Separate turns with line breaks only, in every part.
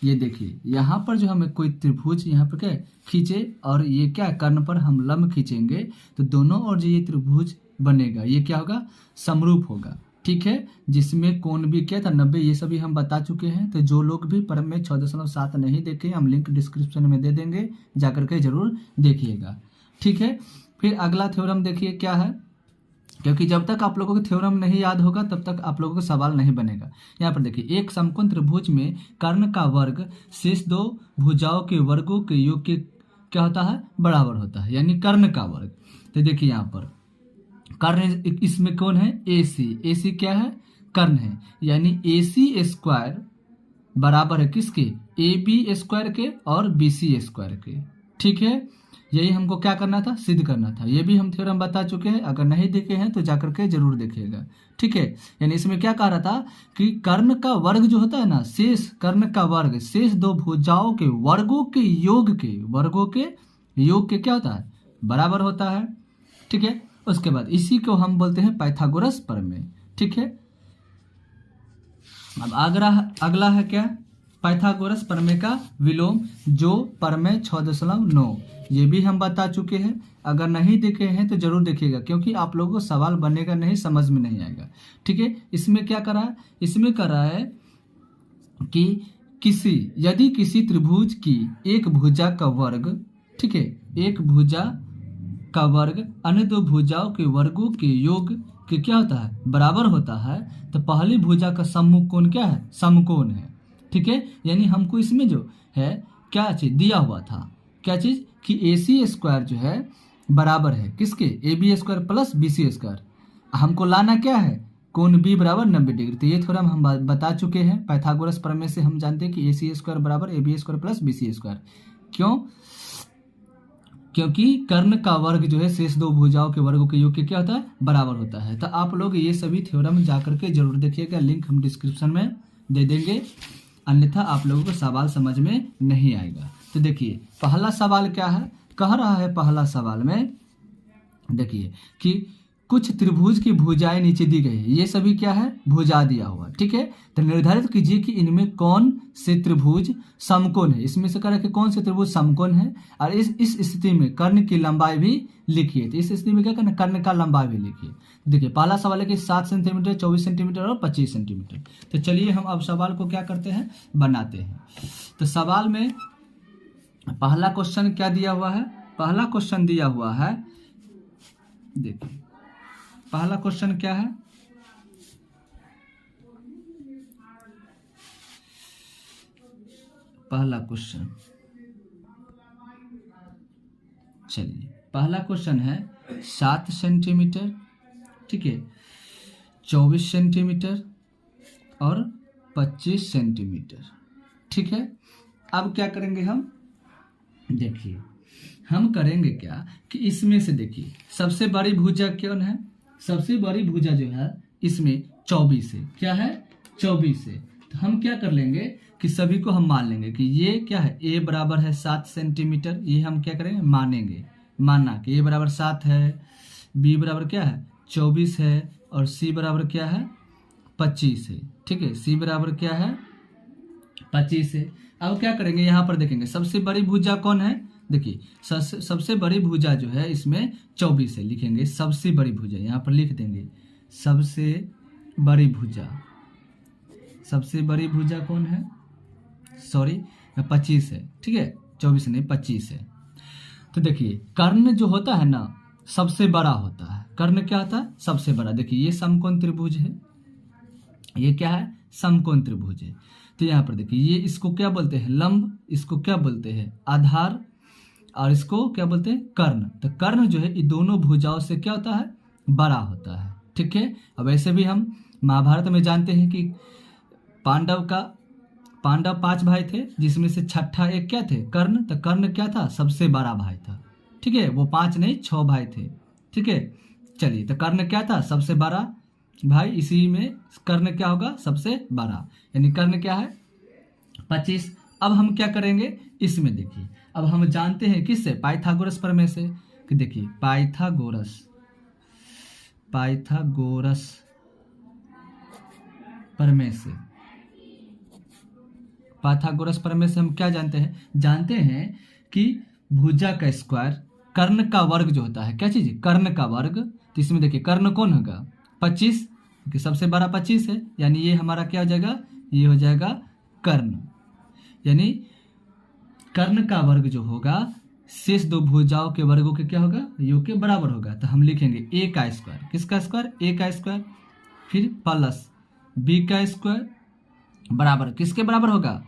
ये देखिए यहाँ पर जो हमें कोई त्रिभुज यहाँ पर क्या खींचे और ये क्या कर्ण पर हम लंब खींचेंगे तो दोनों और जो ये त्रिभुज बनेगा ये क्या होगा, समरूप होगा। ठीक है, जिसमें कोण भी क्या था 90, ये सभी हम बता चुके हैं। तो जो लोग भी परम में 6.7 नहीं देखे हम लिंक डिस्क्रिप्शन में दे देंगे, जाकर के जरूर देखिएगा। ठीक है, फिर अगला थ्योरम देखिए क्या है, क्योंकि जब तक आप लोगों को थ्योरम नहीं याद होगा तब तक आप लोगों को सवाल नहीं बनेगा। यहाँ पर देखिए एक समकोण त्रिभुज में कर्ण का वर्ग शेष दो भुजाओं के वर्गों के योग के क्या होता है, बराबर होता है, यानी कर्ण का वर्ग। तो देखिए यहाँ पर कर्ण इसमें कौन है, AC। AC क्या है, कर्ण है, यानी AC स्क्वायर बराबर है किसके, AB स्क्वायर के और BC स्क्वायर के। ठीक है, यही हमको क्या करना था, सिद्ध करना था। ये भी हम थ्योरम बता चुके हैं, अगर नहीं देखे हैं तो जाकर के जरूर देखिएगा। ठीक है, यानी इसमें क्या कह रहा था कि कर्ण का वर्ग जो होता है ना, शेष कर्ण का वर्ग शेष दो भुजाओं के वर्गों के योग के क्या होता है, बराबर होता है। ठीक है, उसके बाद इसी को हम बोलते हैं पाइथागोरस प्रमेय। ठीक है, अब अगला है क्या, पाइथागोरस प्रमेय का विलोम जो प्रमेय 6.9, ये भी हम बता चुके हैं। अगर नहीं देखे हैं तो जरूर देखिएगा, क्योंकि आप लोगों को सवाल बनेगा नहीं, समझ में नहीं आएगा। ठीक है, इसमें क्या करा है, इसमें करा है कि यदि किसी त्रिभुज की एक भुजा का वर्ग, ठीक है, एक भुजा का वर्ग अन्य दो भुजाओं के वर्गों के योग के क्या होता है, बराबर होता है, तो पहली भुजा का सम्मुख कोण क्या है, समकोण है। ठीक है, यानी हमको इसमें जो है क्या चीज दिया हुआ था, क्या चीज कि AC स्क्वायर जो है बराबर है किसके, AB square plus BC square. हमको लाना क्या है, कोण B बराबर 90 डिग्री। तो ये थोड़ा हम बता चुके हैं, पाइथागोरस प्रमेय से हम जानते हैं कि AC स्क्वायर बराबर AB square plus BC square. क्यों, क्योंकि कर्ण का वर्ग जो है शेष दो भुजाओं के वर्गों के योग के क्या होता है, बराबर होता है। तो आप लोग ये सभी थ्योरम जाकर के जरूर देखिएगा, लिंक हम डिस्क्रिप्शन में दे देंगे, अन्यथा आप लोगों को सवाल समझ में नहीं आएगा। तो देखिए पहला सवाल क्या है, कह रहा है पहला सवाल में देखिए कि कुछ त्रिभुज की भुजाएं नीचे दी गई है, ये सभी क्या है, भुजा दिया हुआ। ठीक है, तो निर्धारित कीजिए कि इनमें कौन से त्रिभुज समकोण है। इसमें से कह रहा है कि कौन से त्रिभुज समकोण है, और इस स्थिति में कर्ण की लंबाई भी लिखिए। तो इस स्थिति में क्या करना, कर्ण का लंबाई भी लिखिए। देखिए पहला सवाल है कि 7 सेंटीमीटर, 24 सेंटीमीटर और 25 सेंटीमीटर। तो चलिए हम अब सवाल को क्या करते हैं, बनाते हैं। तो सवाल में पहला क्वेश्चन क्या दिया हुआ है, पहला क्वेश्चन दिया हुआ है, देखिए पहला क्वेश्चन क्या है, पहला क्वेश्चन, चलिए पहला क्वेश्चन है 7 सेंटीमीटर, ठीक है, 24 सेंटीमीटर और 25 सेंटीमीटर। ठीक है, अब क्या करेंगे हम, देखिए हम करेंगे क्या कि इसमें से देखिए सबसे बड़ी भुजा कौन है, सबसे बड़ी भुजा जो है इसमें 24 है, क्या है 24 है। तो हम क्या कर लेंगे कि सभी को हम मान लेंगे कि ये क्या है, A बराबर है 7 सेंटीमीटर, ये हम क्या करेंगे मानेंगे, मानना कि A बराबर 7 है, B बराबर क्या है 24 है, और C बराबर क्या है 25 है। ठीक है, C बराबर क्या है 25 है। अब क्या करेंगे, यहाँ पर देखेंगे सबसे बड़ी भुजा कौन है, देखिए सबसे बड़ी भुजा जो है इसमें 24 है, लिखेंगे सबसे बड़ी भुजा, यहाँ पर लिख देंगे सबसे बड़ी भुजा, सबसे बड़ी भुजा कौन है, सॉरी 25 है। ठीक है, 24 नहीं 25 है। तो देखिए कर्ण जो होता है ना सबसे बड़ा होता है, कर्ण क्या होता है, सबसे बड़ा। देखिए ये समकोण त्रिभुज है, ये क्या है, समकोण त्रिभुज है। तो यहाँ पर देखिए ये इसको क्या बोलते हैं, लंब, इसको क्या बोलते हैं, आधार, और इसको क्या बोलते हैं, कर्ण। तो कर्ण जो है ये दोनों भुजाओं से क्या होता है, बड़ा होता है। ठीक है, अब ऐसे भी हम महाभारत में जानते हैं कि पांडव 5 भाई थे, जिसमें से छठा एक क्या थे, कर्ण। तो कर्ण क्या था, सबसे बड़ा भाई था। ठीक है, वो 5 नहीं 6 भाई थे। ठीक है, चलिए तो कर्ण क्या था, सबसे बड़ा भाई, इसी में कर्ण क्या होगा, सबसे बड़ा, यानी कर्ण क्या है 25। अब हम क्या करेंगे, इसमें देखिए अब हम जानते हैं किससे, पाइथागोरस प्रमेय से, कि देखिए पाइथागोरस प्रमेय से, पाइथागोरस प्रमेय से हम क्या जानते हैं कि भुजा का स्क्वायर, कर्ण का वर्ग जो होता है, क्या चीज़ है, कर्ण का वर्ग। तो इसमें देखिए कर्ण कौन होगा, 25, क्योंकि सबसे बड़ा 25 है, यानी ये हमारा क्या हो जाएगा, ये हो जाएगा कर्ण। यानी कर्ण का वर्ग जो होगा शेष दो भुजाओं के वर्गों के क्या होगा, योग के बराबर होगा। तो हम लिखेंगे ए का स्क्वायर, किसका स्क्वायर, ए का स्क्वायर, फिर प्लस बी का स्क्वायर बराबर किसके बराबर होगा,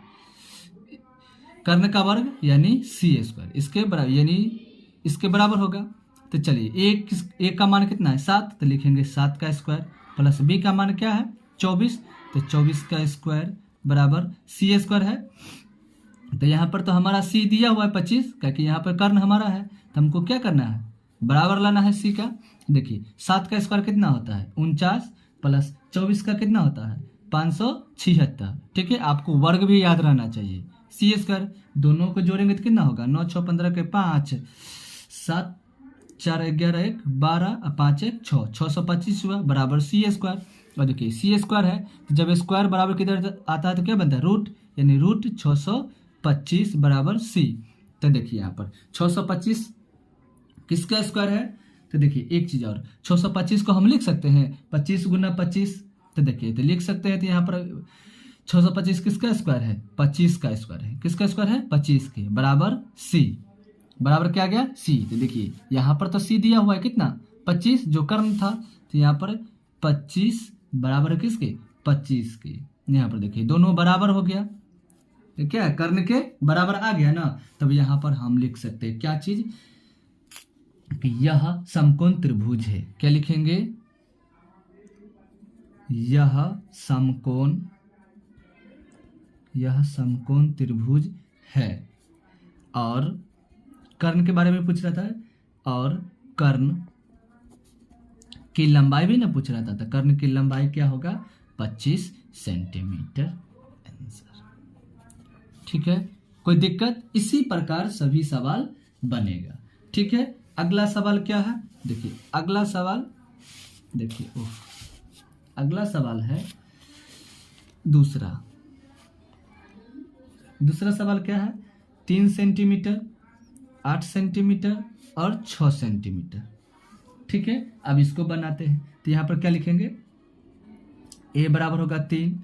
कर्ण का वर्ग यानी सी स्क्वायर, इसके बराबर यानी इसके बराबर होगा। तो चलिए ए का मान कितना है 7, तो लिखेंगे 7 का स्क्वायर, प्लस बी का मान क्या है 24, तो 24 का स्क्वायर बराबर सी स्क्वायर है। तो यहाँ पर तो हमारा सी दिया हुआ है 25, क्योंकि यहाँ पर कर्ण हमारा है, तो हमको क्या करना है, बराबर लाना है सी का। देखिए 7 का स्क्वायर कितना होता है 49, प्लस 24 का कितना होता है 576। ठीक है, आपको वर्ग भी याद रहना चाहिए। सी स्क्वायर दोनों को जोड़ेंगे तो कितना होगा, 9 6 15 के 5, 7 4 11 1 12 5 1 6, 625 हुआ बराबर सी स्क्वायर। और देखिए सी स्क्वायर है, तो जब स्क्वायर बराबर किधर आता है तो क्या बनता है रूट, यानी रूट 625 बराबर सी। तो देखिए यहाँ पर 625 किसका स्क्वायर है, तो देखिए एक चीज़ और, 625 को हम लिख सकते हैं 25 गुना 25, तो देखिए तो लिख सकते हैं। तो यहाँ पर 625 किसका स्क्वायर है, 25 का स्क्वायर है, किसका स्क्वायर है 25 के बराबर सी, बराबर क्या आ गया सी। तो देखिए यहाँ पर तो सी दिया हुआ है कितना 25 जो कर्ण था, तो यहाँ पर 25 बराबर किसके 25 के, यहाँ पर देखिए दोनों बराबर हो गया, तो क्या है कर्ण के बराबर आ गया ना। तब यहाँ पर हम लिख सकते हैं क्या चीज, कि यह समकोण त्रिभुज है। क्या लिखेंगे, यह समकोण त्रिभुज है। और कर्ण के बारे में पूछ रहा था, और कर्ण की लंबाई भी ना पूछ रहा था, तो कर्ण की लंबाई क्या होगा 25 सेंटीमीटर आंसर। ठीक है, कोई दिक्कत, इसी प्रकार सभी सवाल बनेगा। ठीक है, अगला सवाल क्या है, देखिए अगला सवाल, देखिए अगला सवाल है दूसरा सवाल क्या है, 3 सेंटीमीटर, 8 सेंटीमीटर और 6 सेंटीमीटर। ठीक है, अब इसको बनाते हैं। तो यहाँ पर क्या लिखेंगे, ए बराबर होगा 3,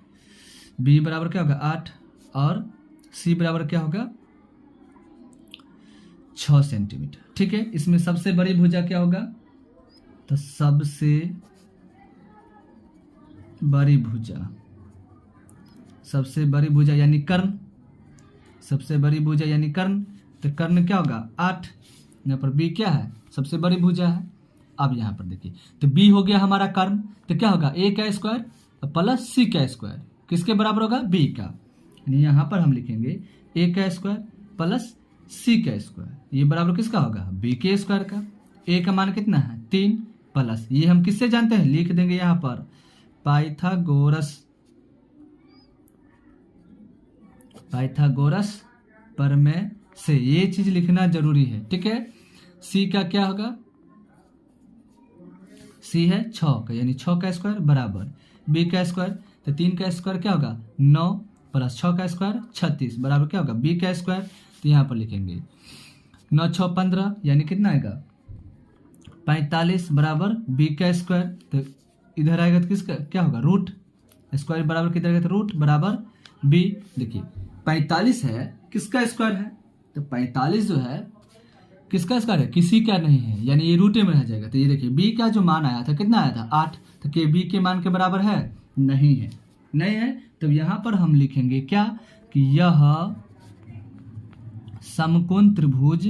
बी बराबर क्या होगा 8, और सी बराबर क्या होगा 6 सेंटीमीटर। ठीक है, इसमें सबसे बड़ी भुजा क्या होगा, तो सबसे बड़ी भुजा यानी कर्ण, सबसे बड़ी भुजा यानी कर्ण। तो कर्ण क्या होगा 8, यहाँ पर बी क्या है सबसे बड़ी भुजा है। अब यहाँ पर देखिए, तो बी हो गया हमारा कर्ण, तो क्या होगा ए का स्क्वायर प्लस सी का स्क्वायर, किसके बराबर होगा बी का, यानी यहाँ पर हम लिखेंगे ए का स्क्वायर प्लस सी का स्क्वायर, ये बराबर किसका होगा बी के स्क्वायर का। ए का मान कितना है 3, प्लस ये हम किससे जानते हैं, लिख देंगे यहाँ पर पाइथागोरस प्रमेय से, ये चीज लिखना जरूरी है। ठीक है, सी का क्या होगा, सी है 6 का, यानी 6 का स्क्वायर बराबर बी का स्क्वायर, तो 3 का स्क्वायर क्या होगा 9, प्लस 6 का स्क्वायर 36 बराबर क्या होगा बी का स्क्वायर। तो यहाँ पर लिखेंगे 9 6 15, यानी कितना आएगा 45 बराबर बी का स्क्वायर। तो इधर आएगा तो किसका क्या होगा रूट, स्क्वायर बराबर किधर आएगा तो रूट बराबर बी। देखिए 45 है किसका स्क्वायर है, तो 45 जो है किसका स्क्वायर है, किसी का नहीं है, यानी ये रूटे में रह जाएगा। तो ये देखिए बी का जो मान आया था कितना आया था 8, तो के बी के मान के बराबर है नहीं है। तो यहाँ पर हम लिखेंगे क्या, कि यह समकोण त्रिभुज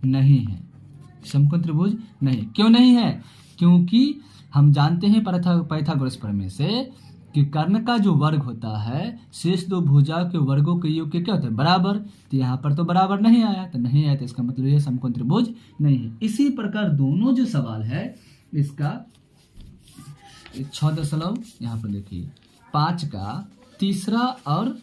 नहीं है, समकोण त्रिभुज नहीं। क्यों नहीं है, क्योंकि हम जानते हैं पाइथागोरस प्रमेय से कि कर्ण का जो वर्ग होता है शेष दो भुजा के वर्गों के योग के क्या होता है बराबर। तो यहाँ पर तो बराबर नहीं आया, तो इसका मतलब यह समकोण त्रिभुज नहीं है। इसी प्रकार दोनों जो सवाल है इसका 6 यहाँ पर देखिए 5 का तीसरा और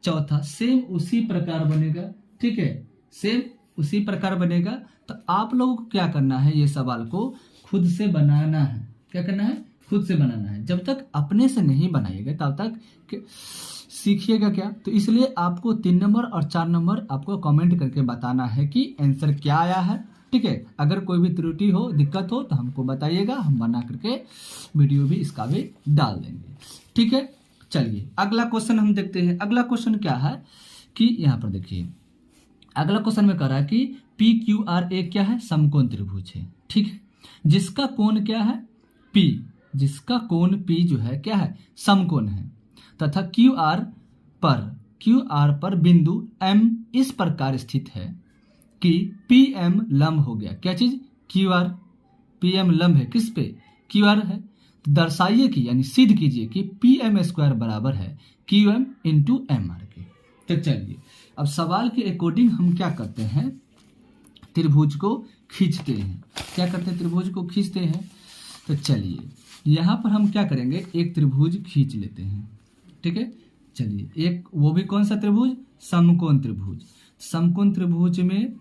चौथा सेम उसी प्रकार बनेगा। ठीक है, सेम उसी प्रकार बनेगा। तो आप लोगों को क्या करना है, ये सवाल को खुद से बनाना है। क्या करना है, खुद से बनाना है। जब तक अपने से नहीं बनाइएगा तब तक सीखिएगा क्या। तो इसलिए आपको 3 नंबर और 4 नंबर आपको कमेंट करके बताना है कि आंसर क्या आया है। ठीक है, अगर कोई भी त्रुटि हो, दिक्कत हो तो हमको बताइएगा, हम बना करके वीडियो भी इसका भी डाल देंगे। ठीक है, चलिए अगला क्वेश्चन हम देखते हैं। अगला क्वेश्चन क्या है कि यहाँ पर देखिए, अगला क्वेश्चन में कह रहा है कि पी क्यू आर ए क्या है, समकोण त्रिभुज है। ठीक है, जिसका कोण क्या है, पी, जिसका कोण पी जो है क्या है, समकोण है, तथा क्यू आर पर बिंदु एम इस प्रकार स्थित है कि पी एम लंब हो गया। क्या चीज, क्यू आर, पी एम लंब है किस पे, क्यू आर है। तो दर्शाइए कि यानी सिद्ध कीजिए कि पी एम स्क्वायर बराबर है Q M into M R के। तो चलिए अब सवाल के अकॉर्डिंग हम क्या करते हैं, त्रिभुज को खींचते हैं। क्या करते हैं, त्रिभुज को खींचते हैं। तो चलिए यहाँ पर हम क्या करेंगे, एक त्रिभुज खींच लेते हैं। ठीक है, चलिए एक, वो भी कौन सा त्रिभुज, समकोण त्रिभुज। समकोण त्रिभुज में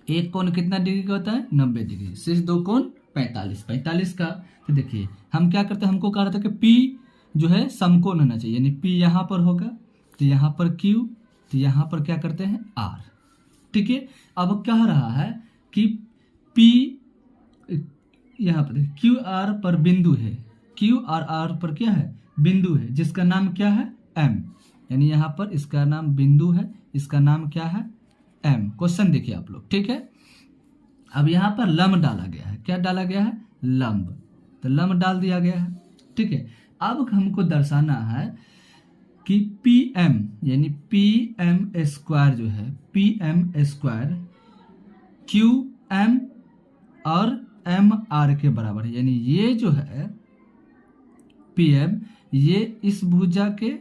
एक कोण कितना डिग्री का होता है, 90 डिग्री, शेष दो कोण 45 का। तो देखिए हम क्या करते हैं, हमको कहा था कि P जो है समकोण होना चाहिए, यानी P यहाँ पर होगा, तो यहाँ पर Q, तो यहाँ पर क्या करते हैं R। ठीक है, अब कह रहा है कि P यहाँ पर क्यू आर पर बिंदु है, क्यू आर पर क्या है, बिंदु है, जिसका नाम क्या है, M, यानी यहाँ पर इसका नाम बिंदु है, इसका नाम क्या है, M। क्वेश्चन देखिए आप लोग। ठीक है, अब यहाँ पर लंब डाला गया है। क्या डाला गया है, लंब, तो लंब डाल दिया गया है। ठीक है, अब हमको दर्शाना है कि पी एम यानी पी एम स्क्वायर जो है, P M square Q M और एम आर के बराबर है। यानी ये जो है पी एम, ये इस भुजा के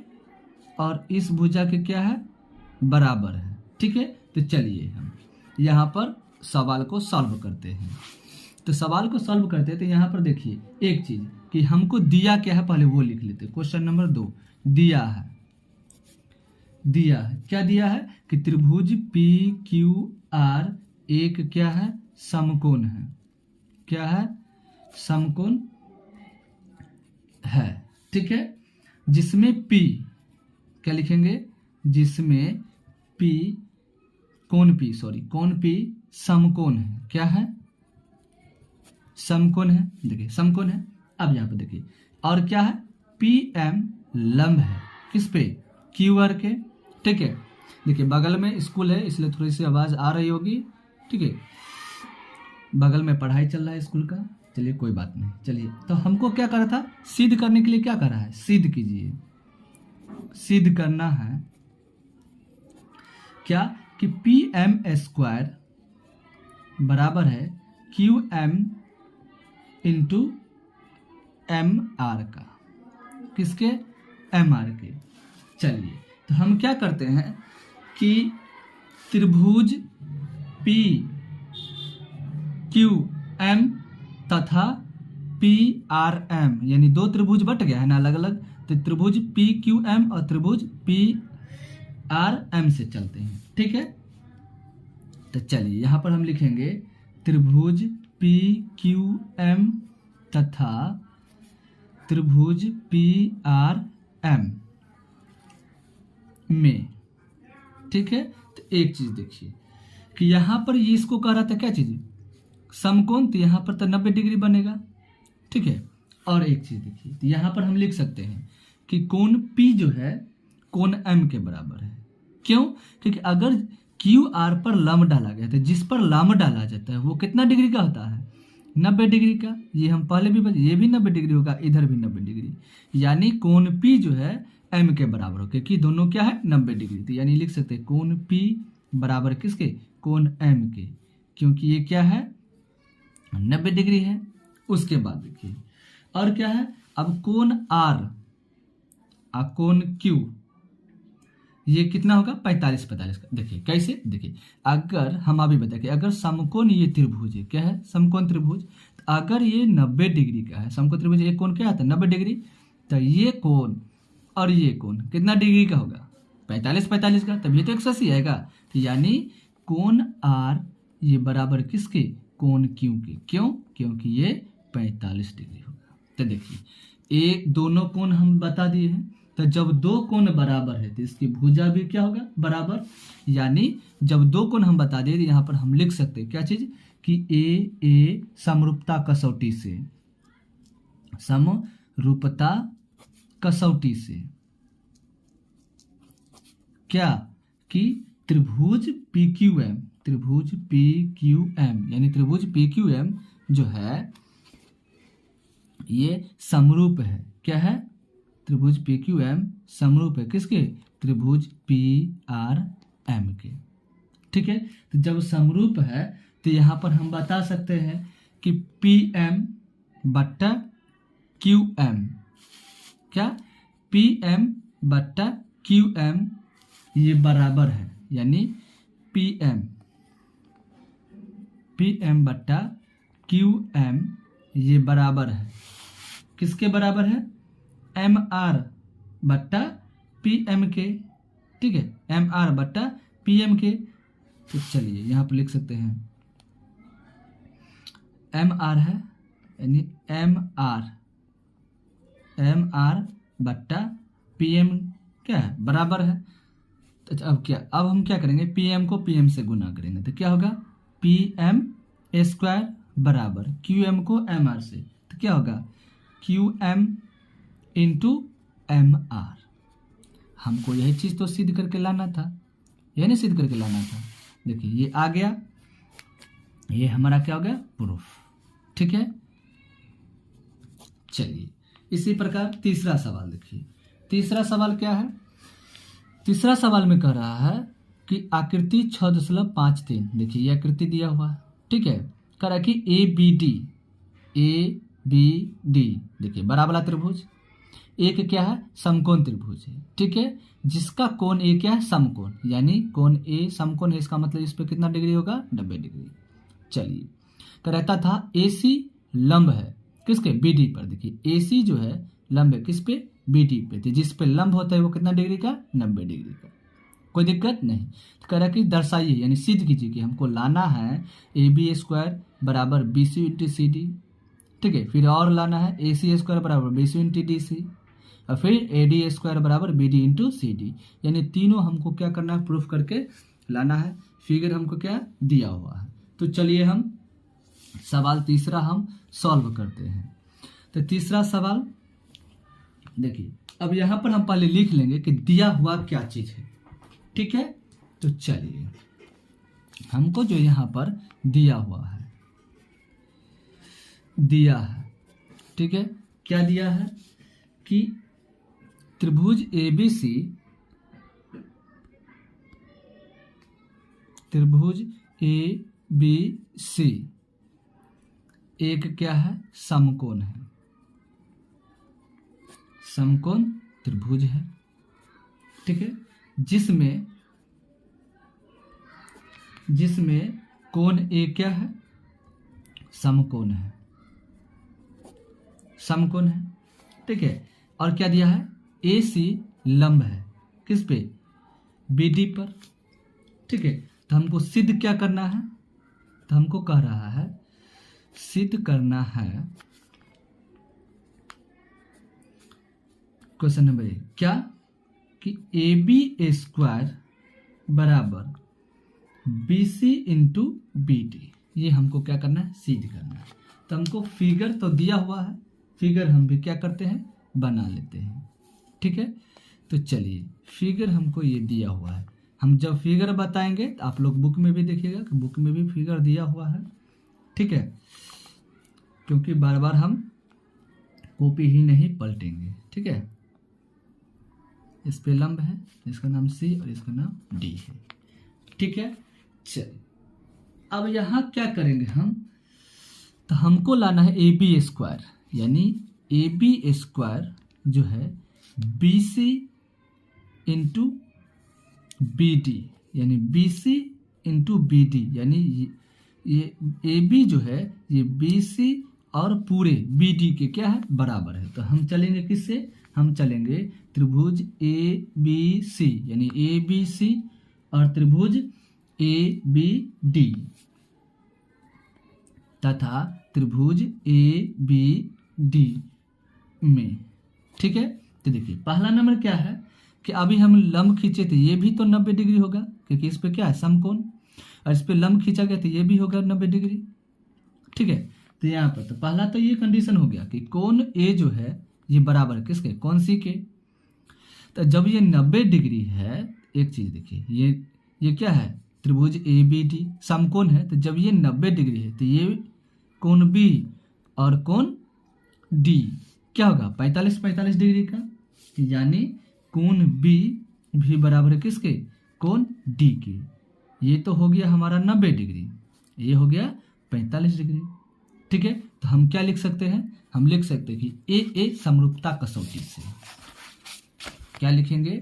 और इस भुजा के क्या है, बराबर है। ठीक है, तो चलिए हम यहाँ पर सवाल को सॉल्व करते हैं। तो सवाल को सॉल्व करते हैं तो यहाँ पर देखिए एक चीज कि हमको दिया क्या है, पहले वो लिख लेते हैं। क्वेश्चन नंबर 2 दिया है, क्या दिया है कि त्रिभुज पी क्यू आर एक क्या है, समकोण है। क्या है, समकोण है। ठीक है, जिसमें P क्या लिखेंगे, जिसमें P कोण P समकोण है। क्या है, समकोण है। देखिए समकोण है। अब यहाँ पे देखिए और क्या है, पी एम लंब है किस पे, क्यू आर के। ठीक है, देखिए बगल में स्कूल है इसलिए थोड़ी सी आवाज आ रही होगी। ठीक है, बगल में पढ़ाई चल रहा है स्कूल का, चलिए कोई बात नहीं। चलिए तो हमको क्या करा था, सिद्ध करने के लिए क्या करा है, सिद्ध कीजिए। सिद्ध करना है क्या कि पी एम स्क्वायर बराबर है Q M into M R का, किसके, एम आर के। चलिए तो हम क्या करते हैं कि त्रिभुज पी क्यू एम तथा पी आर एम, यानी दो त्रिभुज बट गया है ना अलग अलग, तो त्रिभुज पी क्यू एम और त्रिभुज पी आर एम से चलते हैं। ठीक है, तो चलिए यहाँ पर हम लिखेंगे त्रिभुज पी क्यू एम तथा त्रिभुज पी आर एम में। ठीक है, तो एक चीज देखिए कि यहां पर ये इसको कह रहा था क्या चीज, समकोण, तो यहां पर तो 90 डिग्री बनेगा। ठीक है, और एक चीज देखिए तो यहां पर हम लिख सकते हैं कि कोण P जो है कोण M के बराबर है। क्यों, क्योंकि अगर क्यू आर पर लंब डाला गया तो जिस पर लंब डाला जाता है वो कितना डिग्री का होता है, 90 डिग्री का। ये हम पहले भी ये भी 90 डिग्री होगा, इधर भी 90 डिग्री, यानी कोण P जो है M के बराबर हो, क्योंकि दोनों क्या है 90 डिग्री। तो यानी लिख सकते हैं कोण P बराबर किसके, कोण M के, क्योंकि ये क्या है 90 डिग्री है। उसके बाद देखिए और क्या है, अब कोण R और कोण Q ये कितना होगा, 45 का। देखिए कैसे, देखिए अगर हम अभी बताए कि अगर समकोण ये त्रिभुज है, क्या है समकोण त्रिभुज, तो अगर ये 90 डिग्री का है, समकोण त्रिभुज एक कोण क्या आता है 90 डिग्री, तो ये कोण और ये कोण कितना डिग्री का होगा, 45 का, तब ये तो 180 आएगा। तो यानी कोण R ये बराबर किसके, कोण Q के। क्यों, क्योंकि ये 45 डिग्री होगा। तो देखिए एक दोनों कोण हम बता दिए हैं, तो जब दो कोण बराबर है तो इसकी भुजा भी क्या होगा, बराबर। यानी जब दो कोण हम बता दिए तो यहाँ पर हम लिख सकते हैं क्या चीज कि ए समरूपता कसौटी से, समरूपता कसौटी से क्या कि त्रिभुज PQM, त्रिभुज PQM यानी त्रिभुज PQM जो है ये समरूप है। क्या है, त्रिभुज PQM समरूप है किसके, त्रिभुज PRM के। ठीक है, तो जब समरूप है तो यहाँ पर हम बता सकते हैं कि PM बट्टा QM, क्या PM बट्टा QM ये बराबर है, यानी PM बट्टा QM ये बराबर है किसके बराबर है, MR बट्टा PM के। ठीक है, MR बट्टा PM के। तो चलिए यहाँ पर लिख सकते हैं MR है, यानी MR बट्टा PM क्या है, बराबर है। तो अब हम क्या करेंगे, PM को PM से गुना करेंगे तो क्या होगा, PM स्क्वायर बराबर QM को MR से, तो क्या होगा QM इंटू MR। हमको यही चीज़ तो सिद्ध करके लाना था, यही नहीं सिद्ध करके लाना था। देखिए ये आ गया, ये हमारा क्या हो गया, प्रूफ। ठीक है, चलिए इसी प्रकार तीसरा सवाल देखिए। तीसरा सवाल क्या है, तीसरा सवाल में कह रहा है कि आकृति 6.53, देखिए ये आकृति दिया हुआ है। ठीक है, कह रहा है कि ABD देखिए बड़ा वाला त्रिभुज, एक क्या है, समकोण त्रिभुज है। ठीक है, जिसका कोण ए क्या है, समकोण, यानी कोण ए समकोण है, इसका मतलब इस पे कितना डिग्री होगा, 90 डिग्री। चलिए, तो रहता था AC लंब है किसके, BD पर। देखिए AC जो है लंब है किस पे, BD पे। तो जिस पे लंब होता है वो कितना डिग्री का, 90 डिग्री का। कोई दिक्कत नहीं। तो कह रहा है कि दर्शाइए, यानी सिद्ध कीजिए कि हमको लाना है AB स्क्वायर बराबर BC इंटू CD। ठीक है, फिर और लाना है AC स्क्वायर बराबर BC इंटू DC, और फिर AD स्क्वायर बराबर BD इंटू CD। यानी तीनों हमको क्या करना है, प्रूफ करके लाना है। फिगर हमको क्या दिया हुआ है। तो चलिए हम सवाल तीसरा हम सॉल्व करते हैं। तो तीसरा सवाल देखिए, अब यहाँ पर हम पहले लिख लेंगे कि दिया हुआ क्या चीज़ है। ठीक है, तो चलिए हमको जो यहाँ पर दिया हुआ है, दिया है, ठीक है, क्या दिया है कि त्रिभुज ABC, त्रिभुज ABC एक क्या है, समकोण है, समकोण त्रिभुज है। ठीक है, जिसमें कोण ए क्या है, समकोण है, समकोण है। ठीक है, और क्या दिया है, AC लंब है किस पे, BD पर। ठीक है, तो हमको सिद्ध क्या करना है, तो हमको कह रहा है सिद्ध करना है, क्वेश्चन नंबर 1 क्या कि AB स्क्वायर बराबर BC इंटू BD, ये हमको क्या करना है, सिद्ध करना है। तो हमको फिगर तो दिया हुआ है, फिगर हम भी क्या करते हैं, बना लेते हैं। ठीक है, तो चलिए फिगर हमको ये दिया हुआ है, हम जब फिगर बताएंगे तो आप लोग बुक में भी देखिएगा कि बुक में भी फिगर दिया हुआ है। ठीक है, क्योंकि बार बार हम कॉपी ही नहीं पलटेंगे। ठीक है, इस पे लंब है, इसका नाम C और इसका नाम D है। ठीक है, चलिए अब यहाँ क्या करेंगे हम, तो हमको लाना है AB स्क्वायर, यानी AB स्क्वायर जो है BC इंटू BD, यानी BC इंटू BD, यानी ये AB जो है ये BC और पूरे BD के क्या है, बराबर है। तो हम चलेंगे किससे, हम चलेंगे त्रिभुज ABC, यानी ABC और त्रिभुज ABD तथा त्रिभुज ABD में। ठीक है, तो देखिए पहला नंबर क्या है कि अभी हम लंब खींचे थे, ये भी तो 90 डिग्री होगा क्योंकि इस पे क्या है समकोण, और इस पे लंब खींचा गया तो ये भी होगा 90 डिग्री। ठीक है, तो यहाँ पर तो पहला तो ये कंडीशन हो गया कि कोण ए जो है ये बराबर है किसके, कोण सी के। तो जब ये 90 डिग्री है, एक चीज देखिए, ये क्या है, त्रिभुज ए बी डी समकोण है। तो जब ये 90 डिग्री है तो ये कोण बी और कोण डी क्या होगा, 45 डिग्री का, यानी कोण बी भी बराबर है किसके, कोण डी के। ये तो हो गया हमारा 90 डिग्री, ये हो गया 45 डिग्री। ठीक है, तो हम क्या लिख सकते हैं, हम लिख सकते हैं कि ए समरूपता कसौटी से, क्या लिखेंगे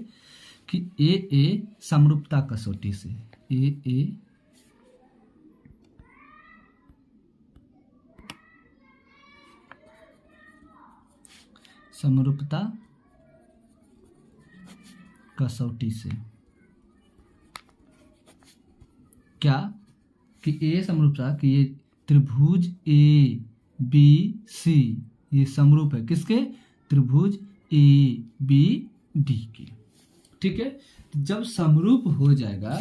कि ए समरूपता कसौटी से, ए समरूपता कसौटी से क्या कि ए समरूपता कि ये त्रिभुज ए बी सी ये समरूप है किसके, त्रिभुज ए बी डी के। ठीक है, जब समरूप हो जाएगा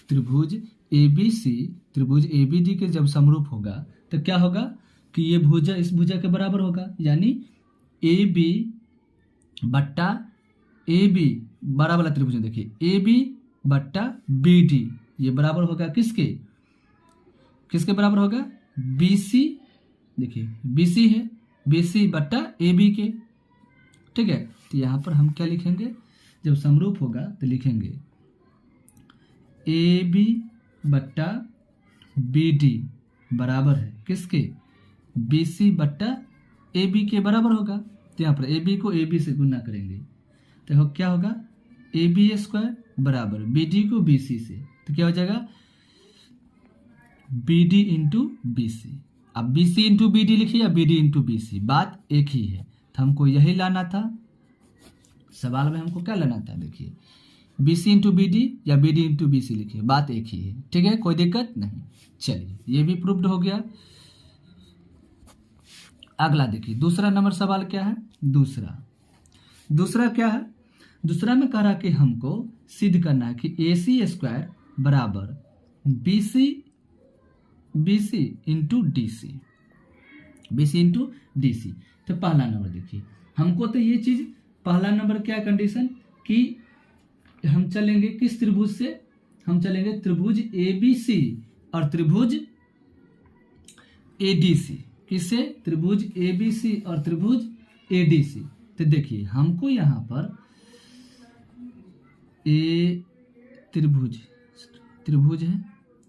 त्रिभुज ए बी सी, त्रिभुज ए बी डी के जब समरूप होगा तो क्या होगा कि ये भुजा इस भुजा के बराबर होगा, यानी ए बी बट्टा ए बी बड़ा वाला त्रिभुज देखिए, ए बी बट्टा बी डी ये बराबर होगा किसके, किसके बराबर होगा, बी सी, देखिए बी सी है, बी सी बट्टा ए बी के। ठीक है, तो यहाँ पर हम क्या लिखेंगे, जब समरूप होगा तो लिखेंगे ए बी बट्टा बी डी बराबर है किसके, बी सी बट्टा ए बी के बराबर होगा। तो यहाँ पर ए बी को ए बी से गुना करेंगे तो क्या होगा, ए बी स्क्वायर बराबर बी डी को बी सी से, तो क्या हो जाएगा B D into B C. अब B C into B D लिखिए या B D into B C, बात एक ही है, तो हमको यही लाना था सवाल में, हमको क्या लाना था, देखिए B C into B D या B D into B C लिखिए, बात एक ही है। ठीक है, कोई दिक्कत नहीं। चलिए ये भी प्रूव्ड हो गया। अगला देखिए दूसरा नंबर सवाल क्या है, दूसरा क्या है, दूसरा में कह रहा कि हमको सिद्ध करना है कि ए सी स्क्वायर बराबर B C into D C, B C into D C. तो पहला नंबर देखिए, हमको तो ये चीज पहला नंबर क्या कंडीशन कि हम चलेंगे किस त्रिभुज से, हम चलेंगे त्रिभुज ए बी सी और त्रिभुज ए डी सी, किससे, त्रिभुज ए बी सी और त्रिभुज ए डी सी। तो देखिए हमको यहाँ पर ए त्रिभुज है,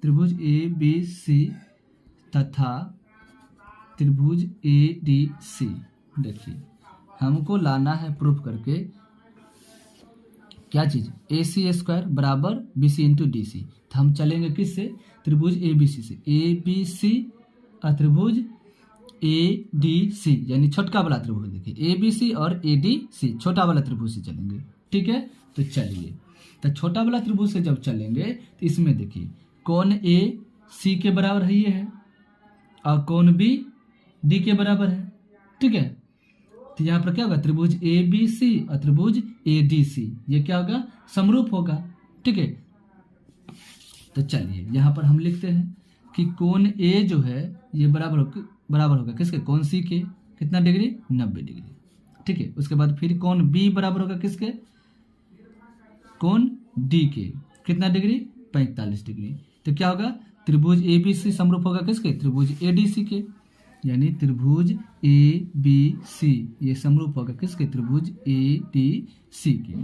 त्रिभुज ए बी सी तथा त्रिभुज ए डी सी, देखिए हमको लाना है प्रूफ करके क्या चीज, ए सी स्क्वायर बराबर B C into D C. तो हम चलेंगे किससे, त्रिभुज ए बी सी से, ए बी सी और त्रिभुज ए डी सी यानी छोटका वाला त्रिभुज, देखिए ए बी सी और ए डी सी छोटा वाला त्रिभुज से चलेंगे। ठीक है, तो चलिए, तो छोटा वाला त्रिभुज से जब चलेंगे तो इसमें देखिए कोण ए सी के बराबर है ये है और कोण बी डी के बराबर है। ठीक है, तो यहाँ पर क्या होगा, त्रिभुज ए बी सी और त्रिभुज ए डी सी ये क्या होगा, समरूप होगा। ठीक है, तो चलिए यहाँ पर हम लिखते हैं कि कोण ए जो है ये बराबर होगा किसके, कोण सी के, कितना डिग्री, 90 डिग्री। ठीक है, उसके बाद फिर कोण बी बराबर होगा किसके, कोण डी के, कितना डिग्री, 45 डिग्री। तो क्या होगा, त्रिभुज ए बी सी समरूप होगा किसके, त्रिभुज ए डी सी के, यानी त्रिभुज ए बी सी ये समरूप होगा किसके, त्रिभुज ए डी सी के।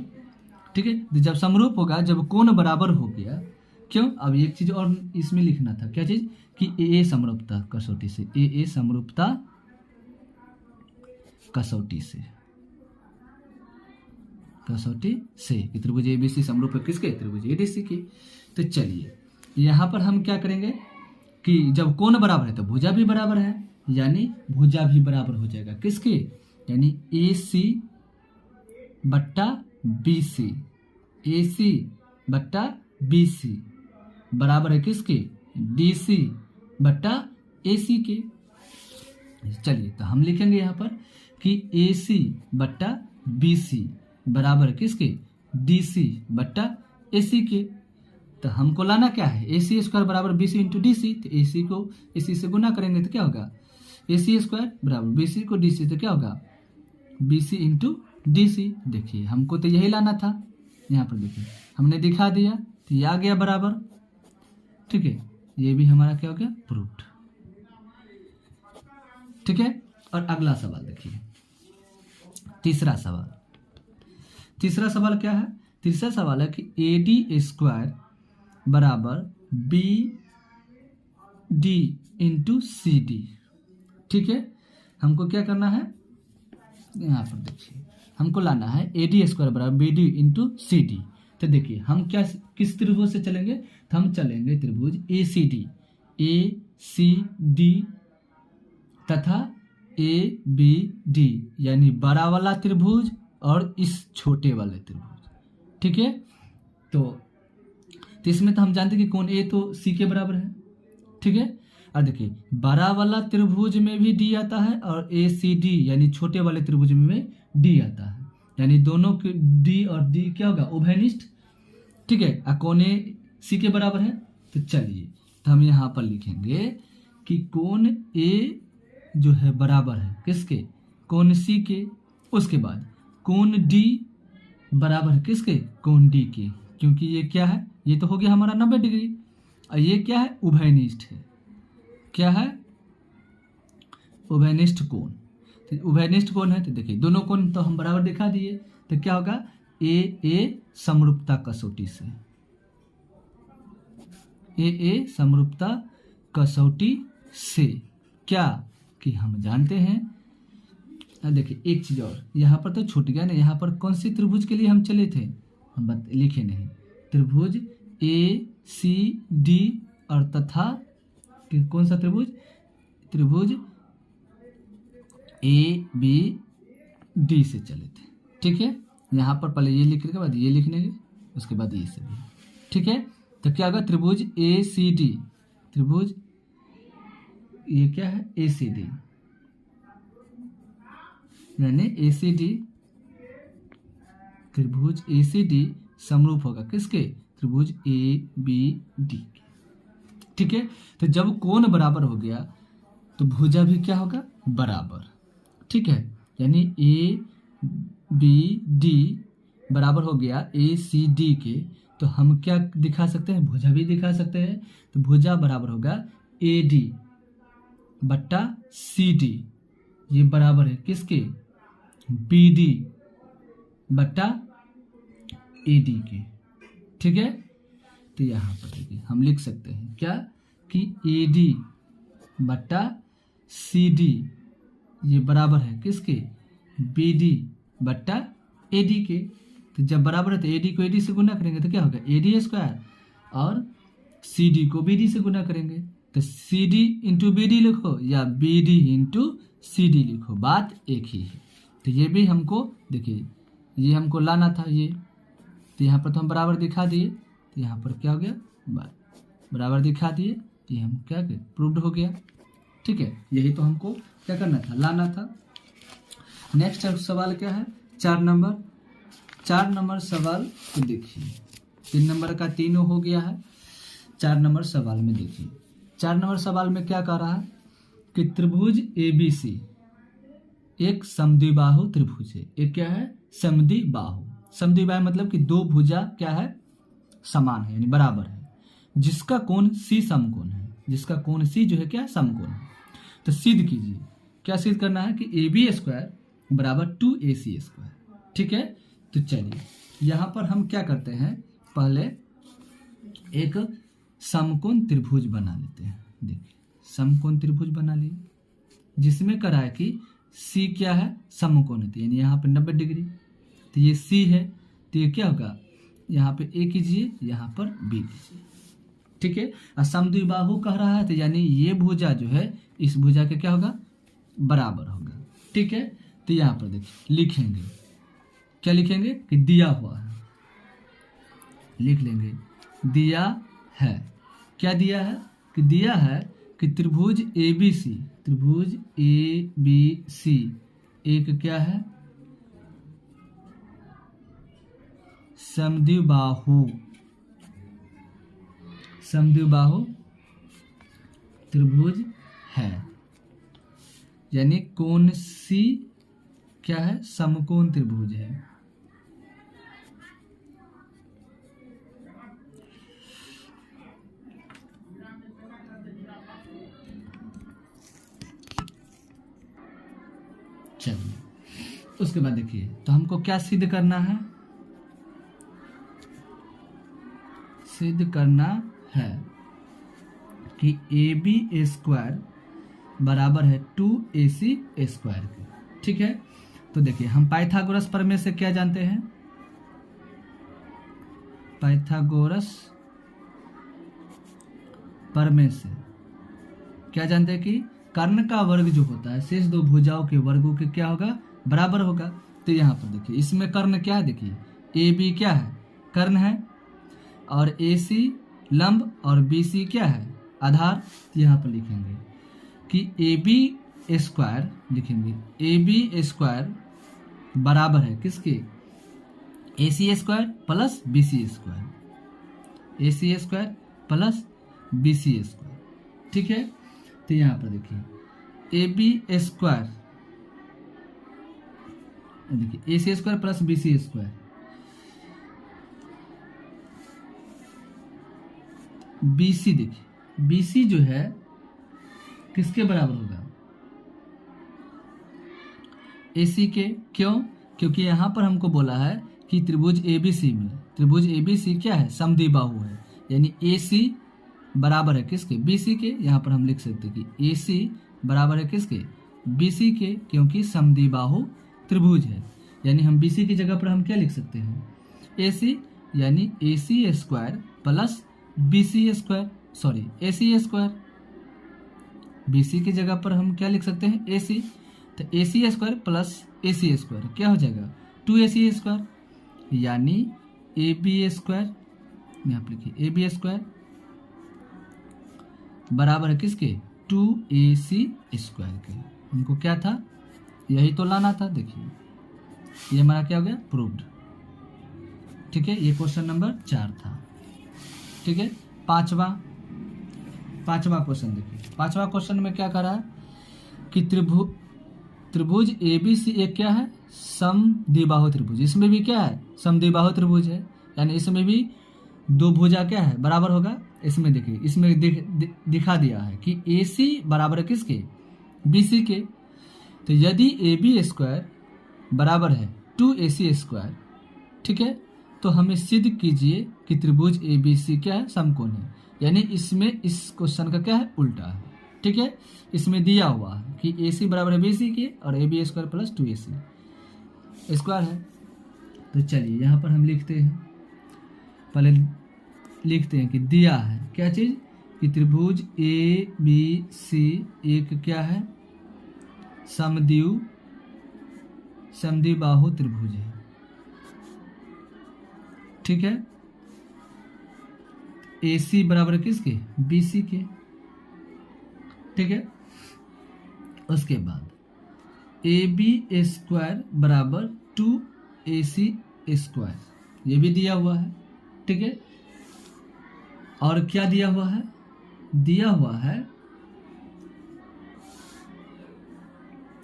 ठीक है, तो जब समरूप होगा, जब कोण बराबर हो गया, क्यों, अब एक चीज और इसमें लिखना था, क्या चीज कि ए समरूपता कसौटी से, ए समरूपता कसौटी से कि त्रिभुज ए बी सी समरूप है किसके, त्रिभुज ए डी सी के। तो चलिए यहाँ पर हम क्या करेंगे कि जब कोण बराबर है तो भुजा भी बराबर है, यानी भुजा भी बराबर हो जाएगा किसके, यानी ए सी बट्टा बी सी, ए सी बट्टा बी सी बराबर है किसके, डी सी बट्टा ए सी के। चलिए तो हम लिखेंगे यहाँ पर कि AC बट्टा BC बराबर किसके, DC बट्टा AC के। तो हमको लाना क्या है, AC स्क्वायर बराबर BC इंटू DC। तो AC को AC से गुना करेंगे तो क्या होगा, AC स्क्वायर बराबर BC को DC तो क्या होगा, BC इंटू DC। देखिए हमको तो यही लाना था, यहाँ पर देखिए हमने दिखा दिया तो ये आ गया बराबर। ठीक है, ये भी हमारा क्या हो गया, प्रूफ्ड। ठीक है, और अगला सवाल देखिए, तीसरा सवाल क्या है, तीसरा सवाल है कि AD स्क्वायर बराबर BD इंटू CD। ठीक है, हमको क्या करना है, यहाँ पर देखिए हमको लाना है AD स्क्वायर बराबर BD इंटू CD। तो देखिए हम क्या किस त्रिभुज से चलेंगे, तो हम चलेंगे त्रिभुज ACD तथा ABD, यानी बड़ा वाला त्रिभुज और इस छोटे वाले त्रिभुज। ठीक है, तो इसमें तो हम जानते हैं कि कोण A तो C के बराबर है। ठीक है, और देखिए बड़ा वाला त्रिभुज में भी D आता है और ACD यानी छोटे वाले त्रिभुज में D आता है, यानी दोनों के D और D क्या होगा, उभयनिष्ठ। ठीक है, और कोण A C के बराबर है। तो चलिए तो हम यहाँ पर लिखेंगे कि कोण A जो है बराबर है किसके, कोण C के। उसके बाद कोण D बराबर है किसके, कोण D के, क्योंकि ये क्या है, ये तो हो गया हमारा 90 डिग्री और ये क्या है, उभयनिष्ठ है। क्या है, उभयनिष्ठ कोण। तो उभयनिष्ठ कोण है तो देखिए दोनों कोण तो हम बराबर दिखा दिए। तो क्या होगा, ए समरूपता कसौटी से, ए समरूपता कसौटी से क्या कि हम जानते हैं। देखिए एक चीज और, यहाँ पर तो छूट गया ना, यहाँ पर कौन सी त्रिभुज के लिए हम चले थे, हम लिखे नहीं, त्रिभुज ACD और तथा कौन सा त्रिभुज, त्रिभुज ABD से चले थे। ठीक है, यहाँ पर पहले ये लिखने के बाद ये लिखने के, उसके बाद ये से भी। ठीक है, तो क्या होगा, त्रिभुज ACD, त्रिभुज ये क्या है, ACD यानी ACD, त्रिभुज ACD समरूप होगा किसके, त्रिभुज ABD के। ठीक है, तो जब कोण बराबर हो गया तो भुजा भी क्या होगा, बराबर। ठीक है, यानी ABD बराबर हो गया ACD के, तो हम क्या दिखा सकते हैं, भुजा भी दिखा सकते हैं। तो भुजा बराबर होगा AD बट्टा CD, ये बराबर है किसके, BD बट्टा AD के। ठीक है, तो यहाँ पर देखिए हम लिख सकते हैं क्या कि AD बट्टा CD ये बराबर है किसके, BD बट्टा AD के। तो जब बराबर है तो AD को AD से गुना करेंगे तो क्या होगा, AD स्क्वायर, और CD को BD से गुना करेंगे तो CD इंटू BD लिखो या BD इंटू CD लिखो, बात एक ही है। तो ये भी हमको देखिए ये हमको लाना था ये, तो यहाँ पर तो हम बराबर दिखा दिए, तो यहाँ पर क्या हो गया, बराबर दिखा दिए, तो ये हम क्या करें, प्रूव्ड हो गया। ठीक है, यही तो हमको क्या करना था, लाना था। नेक्स्ट सवाल क्या है, 4 नंबर सवाल तो देखिए 3 नंबर का तीनों हो गया है। 4 नंबर सवाल में देखिए, 4 नंबर सवाल में क्या कह रहा है कि त्रिभुज ABC एक समद्विबाहु त्रिभुज है। एक क्या है, समद्विबाहु। समद्विबाहु मतलब कि दो भुजा क्या है, समान है यानी बराबर है, जिसका कोण C समकोण है, जिसका कोण C जो है क्या, समकोण है। तो सिद्ध कीजिए, क्या सिद्ध करना है कि AB स्क्वायर बराबर 2AC स्क्वायर। ठीक है, तो चलिए यहाँ पर हम क्या करते हैं, पहले एक समकोण त्रिभुज बना लेते हैं। देखिए समकोण त्रिभुज बना लिए, जिसमें कराए कि C क्या है, समकोण है, यानी यहाँ पे 90 डिग्री। तो ये C है, तो ये क्या होगा, यहाँ पे A कीजिए, यहाँ पर B कीजिए। ठीक है, और समद्विबाहु कह रहा है तो यानी ये भुजा जो है इस भुजा के क्या होगा, बराबर होगा। ठीक है, तो यहाँ पर देखिए लिखेंगे, क्या लिखेंगे कि दिया हुआ है, लिख लेंगे दिया है। क्या दिया है कि दिया है कि त्रिभुज ABC एक क्या है, समद्विबाहु त्रिभुज है। यानी कौन सी क्या है, समकोण त्रिभुज है। चलिए उसके बाद देखिए, तो हमको क्या सिद्ध करना है, सिद्ध करना है कि AB स्क्वायर बराबर है 2AC स्क्वायर के। ठीक है, तो देखिए हम पाइथागोरस प्रमेय से क्या जानते हैं, पाइथागोरस प्रमेय से क्या जानते हैं कि कर्ण का वर्ग जो होता है शेष दो भुजाओं के वर्गों के क्या होगा, बराबर होगा। तो यहाँ पर देखिए इसमें कर्ण क्या है, देखिए AB क्या है, कर्ण है, और AC लंब और BC क्या है, आधार। तो यहाँ पर लिखेंगे कि AB स्क्वायर, लिखेंगे AB स्क्वायर बराबर है किसके, AC square plus BC square, AC square plus BC square. ठीक है, तो यहाँ पर देखिए AB स्क्वायर, देखिए AC square plus BC square, BC देखिए BC जो है किसके बराबर होगा, AC के। क्यों, क्योंकि यहाँ पर हमको बोला है कि त्रिभुज ABC में, त्रिभुज ABC क्या है, समद्विबाहु है। यानी AC बराबर है किसके, BC के। यहाँ पर हम लिख सकते हैं कि AC बराबर है किसके, BC के, क्योंकि समद्विबाहु त्रिभुज है। यानी हम BC की जगह पर हम क्या लिख सकते हैं, AC, यानी AC square plus BC square, sorry AC square. BC की जगह पर हम क्या लिख सकते हैं, AC। तो AC square plus AC square क्या हो जाएगा, 2AC स्क्वायर। यानी AB स्क्वायर, यहाँ पर लिखिए AB स्क्वायर बराबर है किसके, 2AC स्क्वायर के। हमको क्या था, यही तो लाना था। देखिए ये हमारा क्या हो गया, प्रूव्ड। ठीक है, ये क्वेश्चन नंबर 4 था। ठीक है, पांचवा क्वेश्चन देखिए, पांचवा क्वेश्चन में क्या कर रहा है कि त्रिभुज ABC एक क्या है, समद्विबाहु त्रिभुज। इसमें भी क्या है, समद्विबाहु त्रिभुज है। यानी इसमें भी दो भुजा क्या है, बराबर होगा। इसमें देखिए, इसमें दिखा दिया है कि AC बराबर है किसके, BC के। तो यदि AB स्क्वायर बराबर है 2AC स्क्वायर, ठीक है, तो हमें सिद्ध कीजिए कि त्रिभुज ABC क्या है, समकोण है। यानी इसमें इस क्वेश्चन का क्या है, उल्टा है। ठीक है, इसमें दिया हुआ है कि AC बराबर है BC के और AB square plus 2AC square है। तो चलिए यहाँ पर हम लिखते हैं, पहले लिखते हैं कि दिया है क्या चीज, कि त्रिभुज ABC एक क्या है, समद्विबाहु त्रिभुज है। ठीक है, AC बराबर किसके, BC के। ठीक है, उसके बाद AB स्क्वायर बराबर 2AC स्क्वायर, ये भी दिया हुआ है। ठीक है, और क्या दिया हुआ है, दिया हुआ है,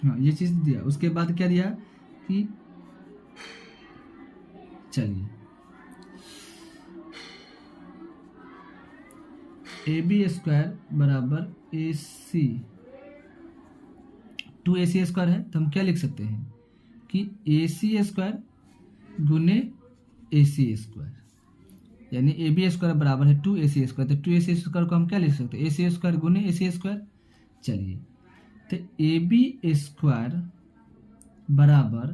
हाँ ये चीज दिया। उसके बाद क्या दिया कि चलिए AB स्क्वायर बराबर AC 2AC स्क्वायर है। तो हम क्या लिख सकते हैं कि AC स्क्वायर गुने AC स्क्वायर, यानी AB स्क्वायर बराबर है 2AC स्क्वायर। तो 2AC स्क्वायर को हम क्या लिख सकते हैं, AC स्क्वायर गुने AC स्क्वायर। चलिए, तो AB स्क्वायर बराबर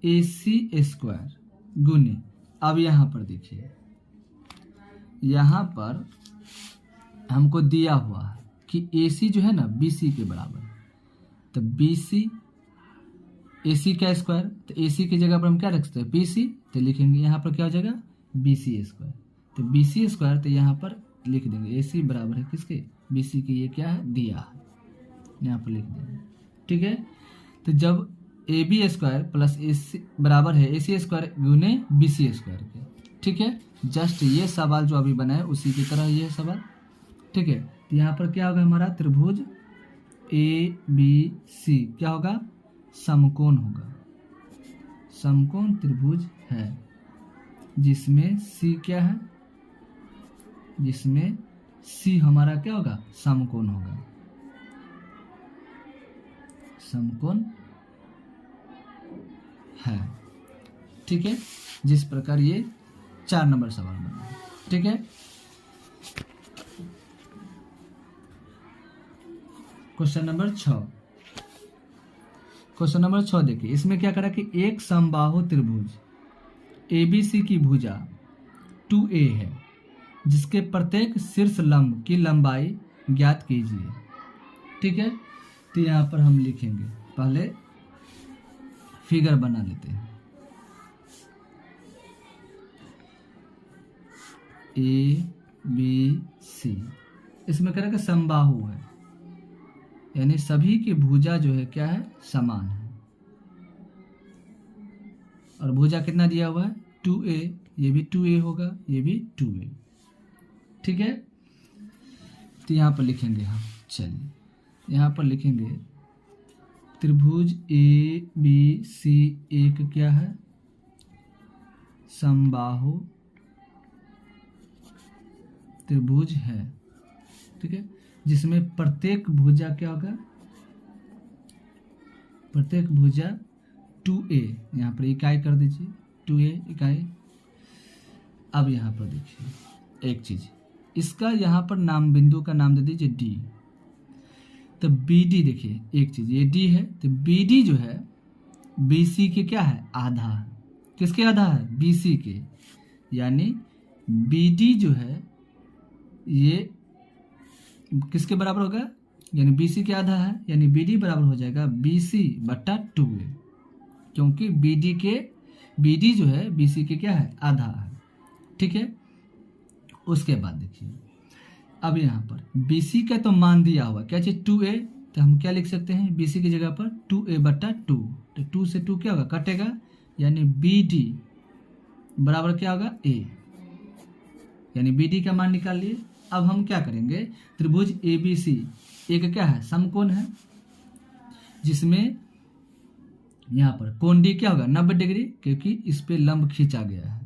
AC स्क्वायर गुने, अब यहाँ पर देखिए, यहाँ पर हमको दिया हुआ है कि AC जो है ना BC के बराबर है। तो BC AC का स्क्वायर, तो AC की जगह पर हम क्या रख सकते हैं, BC। तो लिखेंगे यहाँ पर क्या हो जाएगा, BC स्क्वायर। तो BC स्क्वायर, तो यहाँ पर लिख देंगे AC बराबर है किसके, BC के। ये क्या है, दिया है, यहाँ पर लिख देंगे। ठीक है, तो जब ए बी स्क्वायर प्लस ए सी बराबर है ए सी स्क्वायर गुने बी सी स्क्वायर के। ठीक है, जस्ट ये सवाल जो अभी बना है उसी की तरह ये सवाल। ठीक है, तो यहाँ पर क्या होगा हमारा त्रिभुज ए बी सी क्या होगा, समकोण होगा। समकोण त्रिभुज है जिसमें सी क्या है, जिसमें सी हमारा क्या होगा, समकोण होगा। समकोण है। ठीक है, जिस प्रकार ये 4 नंबर सवाल बना है। ठीक है, क्वेश्चन नंबर 6। क्वेश्चन नंबर 6 देखिए, इसमें क्या करा कि एक समबाहु त्रिभुज एबीसी की भुजा 2a है जिसके प्रत्येक शीर्ष लंब की लंबाई ज्ञात कीजिए। ठीक है, तो यहाँ पर हम लिखेंगे, पहले फिगर बना लेते हैं। ए बी सी, इसमें कह रहा है कि समबाहु है, यानी सभी की भुजा जो है क्या है, समान है। और भुजा कितना दिया हुआ है, 2a, ये भी 2a होगा, ये भी 2a। ठीक है, तो यहाँ पर लिखेंगे हम, चलिए यहाँ पर लिखेंगे त्रिभुज ए बी सी एक क्या है, समबाहु त्रिभुज है। ठीक है, जिसमें प्रत्येक भुजा क्या होगा, प्रत्येक भुजा 2a, यहाँ पर इकाई कर दीजिए 2a इकाई। अब यहाँ पर देखिए एक चीज, इसका यहाँ पर नाम बिंदु का नाम दे दीजिए D। तो BD देखिए एक चीज, ये D है तो BD जो है BC के क्या है, आधा है। किसके आधा है, BC के, यानी BD जो है ये किसके बराबर होगा, यानी BC के आधा है, यानी BD बराबर हो जाएगा BC बटा 2a, क्योंकि BD जो है BC के क्या है, आधा है। ठीक है, उसके बाद देखिए अब यहाँ पर BC का तो मान दिया हुआ क्या चीज, 2a, तो हम क्या लिख सकते हैं, BC की जगह पर 2a बटा 2, तो 2 से 2 क्या होगा, कटेगा, यानी BD बराबर क्या होगा, a, यानी BD का मान निकाल लिए। अब हम क्या करेंगे, त्रिभुज ABC एक क्या है, समकोण है, जिसमें यहाँ पर कोण D क्या होगा, 90 डिग्री, क्योंकि इस पे लंब खींचा गया है,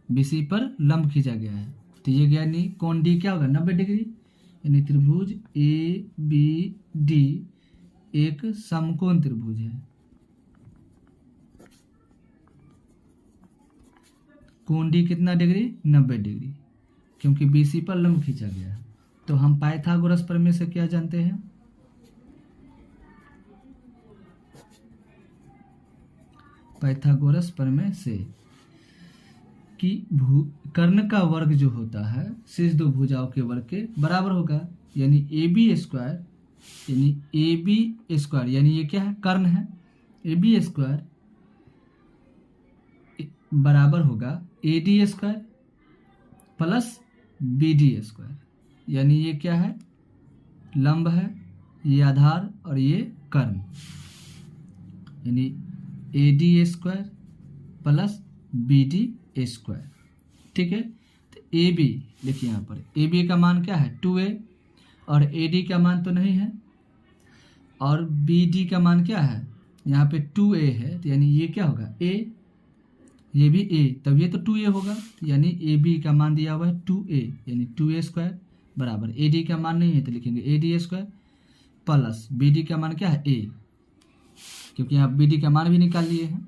BC पर लंब खींचा गया है, तो ये गया नहीं, कोण D क्या होगा, 90 डिग्री, यानी त्रिभुज ABD एक समकोण त्रिभुज है। कोण D कितना डिग्री, 90 डिग्री, क्योंकि BC पर लंब खींचा गया है। तो हम पाइथागोरस प्रमेय से क्या जानते हैं, पाइथागोरस प्रमेय से कि कर्ण का वर्ग जो होता है शीर्ष दो भुजाओं के वर्ग के बराबर होगा, यानी AB स्क्वायर, यानी ये क्या है, कर्ण है, AB स्क्वायर बराबर होगा AD square plus BD square, यानी ये क्या है, लंब है, ये आधार और ये कर्ण, यानी AD square plus BD square. ठीक है, तो AB देखिए यहाँ पर AB का मान क्या है, 2a, और AD का मान तो नहीं है, और BD का मान क्या है, यहाँ पे 2a है, तो यानी ये क्या होगा, a, ये भी a, तब ये तो 2a होगा, यानी AB का मान दिया हुआ है 2a, यानी 2a स्क्वायर बराबर, AD का मान नहीं है तो लिखेंगे AD स्क्वायर प्लस BD का मान क्या है, a, क्योंकि यहाँ BD का मान भी निकाल लिए हैं,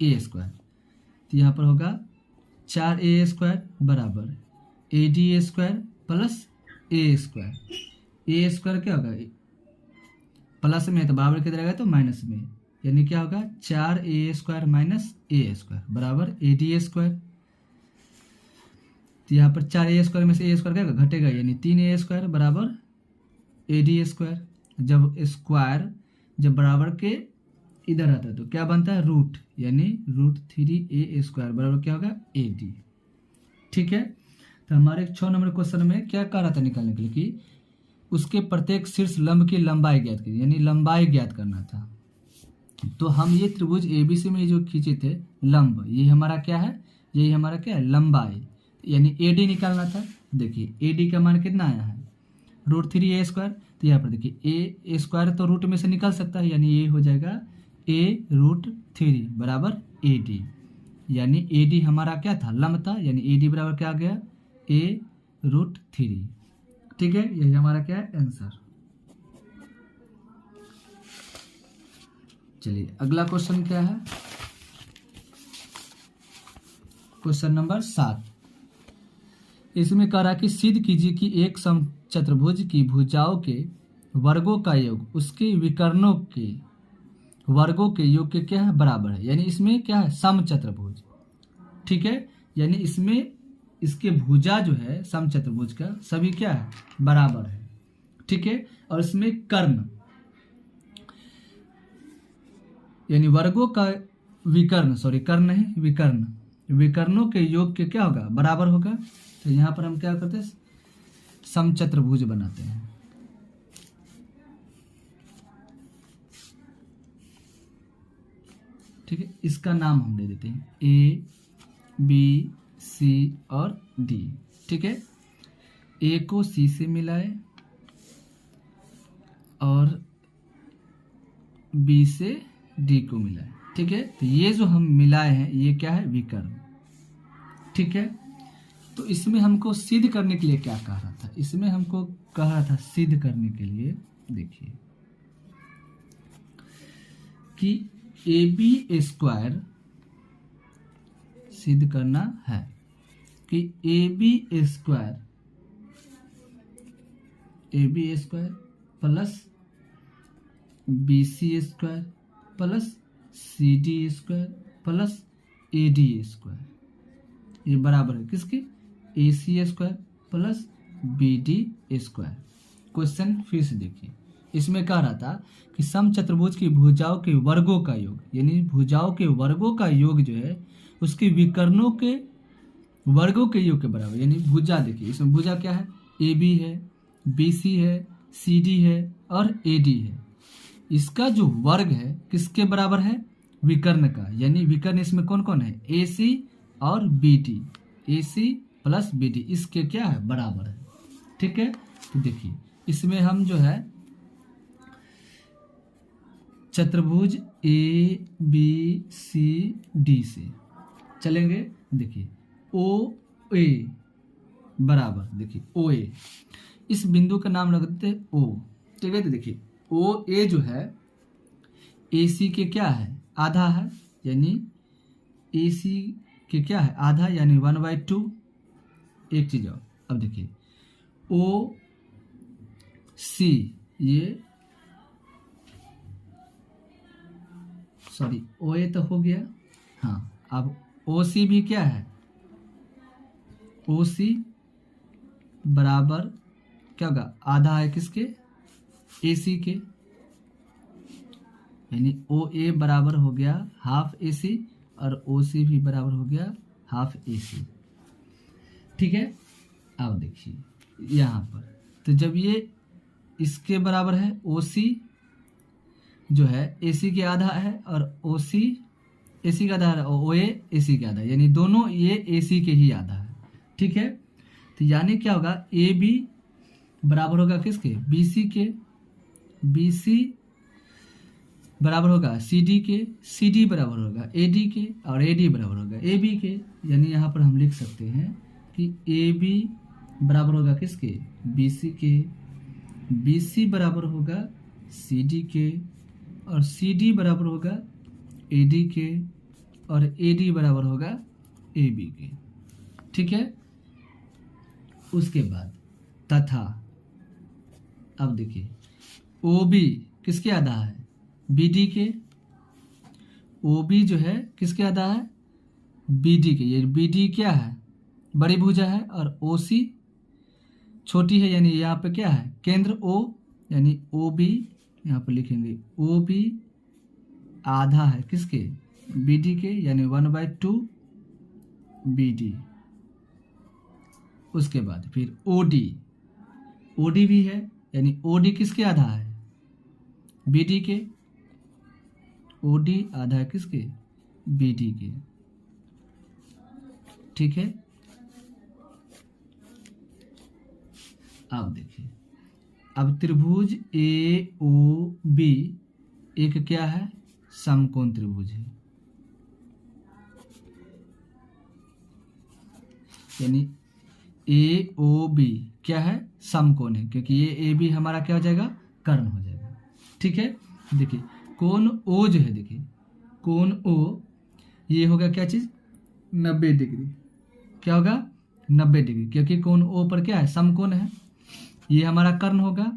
a स्क्वायर, तो यहाँ पर होगा 4a स्क्वायर बराबर AD square plus a square क्या होगा, प्लस में है तो बराबर किधर रहेगा, तो माइनस में, यानी क्या होगा 4a square minus a square बराबर AD स्क्वायर। तो यहाँ पर 4a स्क्वायर में से a स्क्वायर क्या घटेगा, यानी 3a स्क्वायर बराबर AD स्क्वायर। जब बराबर के इधर आता है तो क्या बनता है, रूट, यानी √3a स्क्वायर बराबर क्या होगा, AD। ठीक है, तो हमारे 6 नंबर क्वेश्चन में क्या कह रहा था निकालने के लिए कि उसके प्रत्येक शीर्ष लंब की लंबाई ज्ञात कीजिए, यानी लंबाई ज्ञात करना था। तो हम ये त्रिभुज ABC में जो खींचे थे लंब, ये हमारा क्या है, यही हमारा क्या है, लंबाई, यानी AD निकालना था। देखिए AD का मान कितना आया है, √3a²। तो यहाँ पर देखिए a² तो रूट में से निकल सकता है, यानी ये हो जाएगा a√3 बराबर AD, यानी AD हमारा क्या था, लंब था, यानी AD बराबर क्या आ गया, a√3। ठीक है, यही हमारा क्या है, आंसर। चलिए अगला क्वेश्चन क्या है, क्वेश्चन नंबर 7। इसमें कह रहा है कि सिद्ध कीजिए कि एक समचतुर्भुज की भुजाओं के वर्गों का योग उसके विकर्णों के वर्गों के योग के क्या है, बराबर है। यानी इसमें क्या है, समचतुर्भुज, ठीक है, यानी इसमें इसके भुजा जो है समचतुर्भुज का सभी क्या है, बराबर है। ठीक है, और इसमें कर्ण यानी वर्गों का विकर्ण, सॉरी कर्ण नहीं, विकर्ण, विकर्णों के योग के क्या होगा, बराबर होगा। तो यहां पर हम क्या करते हैं, समचतुर्भुज बनाते हैं। ठीक है, इसका नाम हम दे देते हैं A, B, C और D। ठीक है, A को C से मिलाए और B से D को मिलाए। ठीक है, तो ये जो हम मिलाए हैं ये क्या है, विकर्ण। ठीक है, तो इसमें हमको सिद्ध करने के लिए क्या कह रहा था, इसमें हमको कह रहा था सिद्ध करने के लिए, देखिए कि AB² सिद्ध करना है कि AB² plus BC² plus CD² plus AD² ये बराबर है किसके, AC² प्लस BD²। क्वेश्चन फिर से देखिए, इसमें कह रहा था कि समचतुर्भुज की भुजाओं के वर्गों का योग, यानी भुजाओं के वर्गों का योग जो है उसके विकर्णों के वर्गों के योग के बराबर। यानी भुजा देखिए, इसमें भुजा क्या है, AB है, BC है, CD है और AD है। इसका जो वर्ग है किसके बराबर है, विकर्ण का। यानी विकर्ण इसमें कौन कौन है, AC और BD, AC प्लस BD इसके क्या है, बराबर है। ठीक है, तो देखिए इसमें हम जो है चतुर्भुज ABCD से चलेंगे। देखिए OA बराबर, देखिए OA, इस बिंदु का नाम रख देते हैं O। ठीक है, तो देखिए OA जो है AC के क्या है, आधा है, यानी AC के क्या है, आधा, यानी 1/2। एक चीज और, अब देखिए OC ये, सॉरी OA तो हो गया, हाँ, अब OC भी क्या है, OC बराबर क्या होगा, आधा है किसके, AC के, यानी OA बराबर हो गया हाफ AC और OC भी बराबर हो गया हाफ AC। ठीक है, अब देखिए यहाँ पर, तो जब ये इसके बराबर है, OC जो है AC के आधा है और OC AC का आधा है और OA AC के आधा है, यानी दोनों ये AC के ही आधा है। ठीक है, तो यानी क्या होगा, AB बराबर होगा किसके, BC के, BC बराबर होगा CD के, CD बराबर होगा AD के और AD बराबर होगा AB के। यानी यहाँ पर हम लिख सकते हैं कि AB बराबर होगा किसके, BC के, BC बराबर होगा CD के और CD बराबर होगा AD के और AD बराबर होगा AB के। ठीक है, उसके बाद तथा, अब देखिए OB किसके आधा है, BD के, OB जो है किसके आधा है, BD के। ये BD क्या है, बड़ी भुजा है और OC छोटी है, यानी यहाँ पे क्या है, केंद्र O, यानी OB यहाँ पर लिखेंगे OB आधा है किसके, BD के, यानी 1/2 BD। उसके बाद फिर OD भी है, यानी OD किसके आधा है, BD के, ओ डी, आधा है किसके, बी डी के। ठीक है, अब देखिए, अब त्रिभुज ए ओ बी एक क्या है, समकोण त्रिभुज है, यानी ए ओ बी क्या है, समकोण है, क्योंकि ये ए बी हमारा क्या हो जाएगा, कर्ण हो जाएगा। ठीक है, देखिए कोण ओ जो है, देखिए कोण ओ ये होगा क्या चीज, 90 डिग्री। क्या होगा, 90 डिग्री, क्योंकि कोण ओ पर क्या है, समकोण है, ये हमारा कर्ण होगा,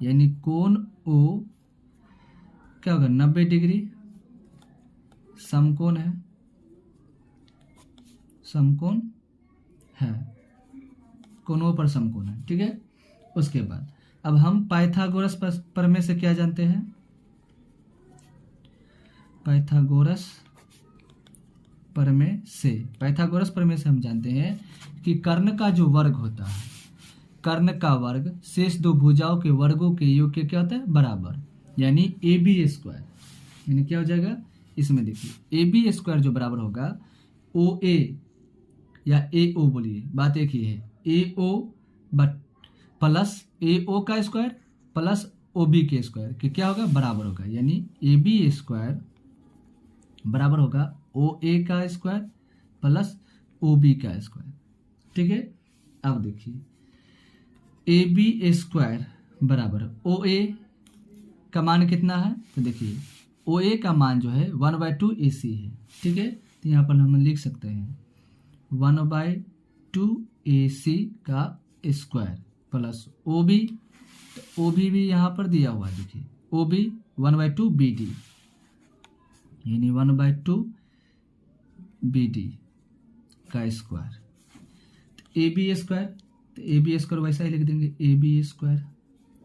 यानी कोण ओ क्या होगा, 90 डिग्री, समकोण है, समकोण है, कोण ओ पर समकोण है। ठीक है, उसके बाद अब हम पाइथागोरस प्रमेय से क्या जानते हैं, पाइथागोरस प्रमेय से हम जानते हैं कि कर्ण का जो वर्ग होता है, कर्ण का वर्ग शेष दो भुजाओं के वर्गों के योग के क्या होता है, बराबर, यानी ए बी स्क्वायर, यानी क्या हो जाएगा, इसमें देखिए ए बी स्क्वायर जो बराबर होगा ओ ए या ए ओ, बोलिए बात एक ही है, ए ओ बट प्लस ए ओ का स्क्वायर प्लस ओ बी के स्क्वायर के क्या होगा, बराबर होगा, यानी ए बी स्क्वायर बराबर होगा ओ ए का स्क्वायर प्लस ओ बी का स्क्वायर। ठीक है, अब देखिए ए बी स्क्वायर बराबर ओ ए का मान कितना है, तो देखिए ओ ए का मान जो है 1/2 AC है। ठीक है, तो यहाँ पर हम लिख सकते हैं 1/2 AC का स्क्वायर प्लस ओ बी, तो ओ बी भी यहाँ पर दिया हुआ है, देखिए ओ बी 1/2 BD, यानी 1/2 BD का स्क्वायर, ए बी स्क्वायर, तो ए बी स्क्वायर वैसा ही लिख देंगे, ए बी स्क्वायर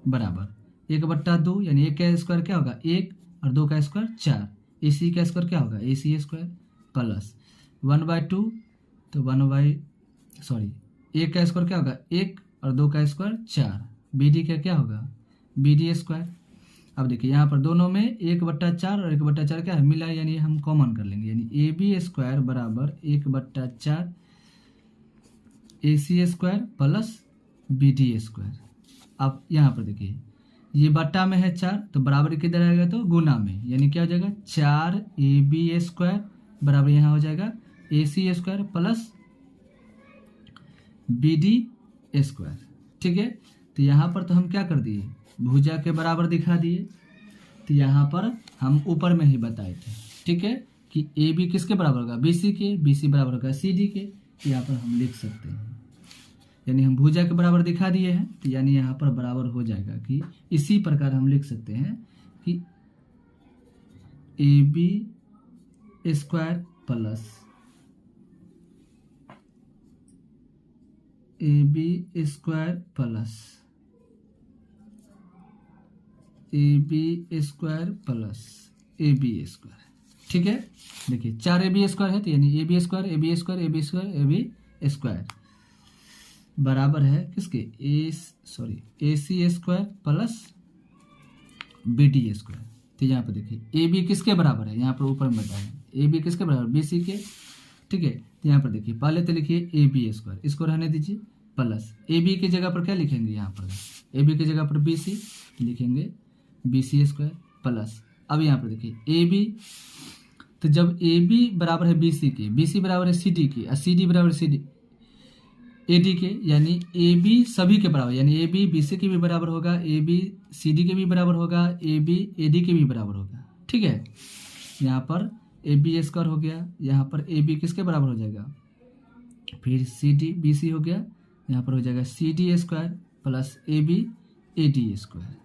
बराबर 1/2, यानी एक का स्क्वायर क्या होगा, 1 और 2 का स्क्वायर 4, AC का स्क्वायर क्या होगा, AC स्क्वायर प्लस 1/2, तो एक का स्क्वायर क्या होगा, 1 और 2 का स्क्वायर 4, BD का क्या होगा, BD स्क्वायर। अब देखिए यहाँ पर दोनों में 1/4 और 1/4 क्या है, मिला, यानी हम कॉमन कर लेंगे, यानी ए बी स्क्वायर बराबर 1/4 AC square plus BD square. अब यहाँ पर देखिए ये बट्टा में है 4, तो बराबर किधर आएगा, तो गुना में, यानी क्या हो जाएगा 4 AB स्क्वायर बराबर यहाँ हो जाएगा AC square plus BD square. ठीक है, तो यहाँ पर तो हम क्या कर दिए, भुजा के बराबर दिखा दिए, तो यहाँ पर हम ऊपर में ही बताए थे। ठीक है, कि AB किसके बराबर होगा, BC के, BC बराबर होगा CD के, तो यहाँ पर हम लिख सकते हैं, यानी हम भुजा के बराबर दिखा दिए हैं, तो यानी यहाँ पर बराबर हो जाएगा, कि इसी प्रकार हम लिख सकते हैं कि AB square plus AB square plus AB square plus AB square. ठीक है, देखिए 4 AB स्क्वायर है, तो यानी AB square AB square AB square AB square बराबर है किसके, AC square plus BD square. तो यहाँ पर देखिए AB किसके बराबर है, यहाँ पर ऊपर में बताया AB किसके बराबर, BC के। ठीक है, तो यहाँ पर देखिए पहले तो लिखिए AB स्क्वायर, इसको रहने दीजिए, प्लस AB की जगह पर क्या लिखेंगे, यहाँ पर AB की जगह पर BC लिखेंगे, BC स्क्वायर प्लस, अब यहाँ पर देखिए AB, तो जब AB बराबर है BC के, BC बराबर है CD के और CD बराबर है AD के, यानी AB सभी के बराबर, यानी AB BC के भी बराबर होगा, AB CD के भी बराबर होगा, AB AD के भी बराबर होगा। ठीक है, यहाँ पर AB स्क्वायर हो गया, यहाँ पर AB किसके बराबर हो जाएगा, फिर CD BC हो गया, यहाँ पर हो जाएगा CD square plus AB AD square.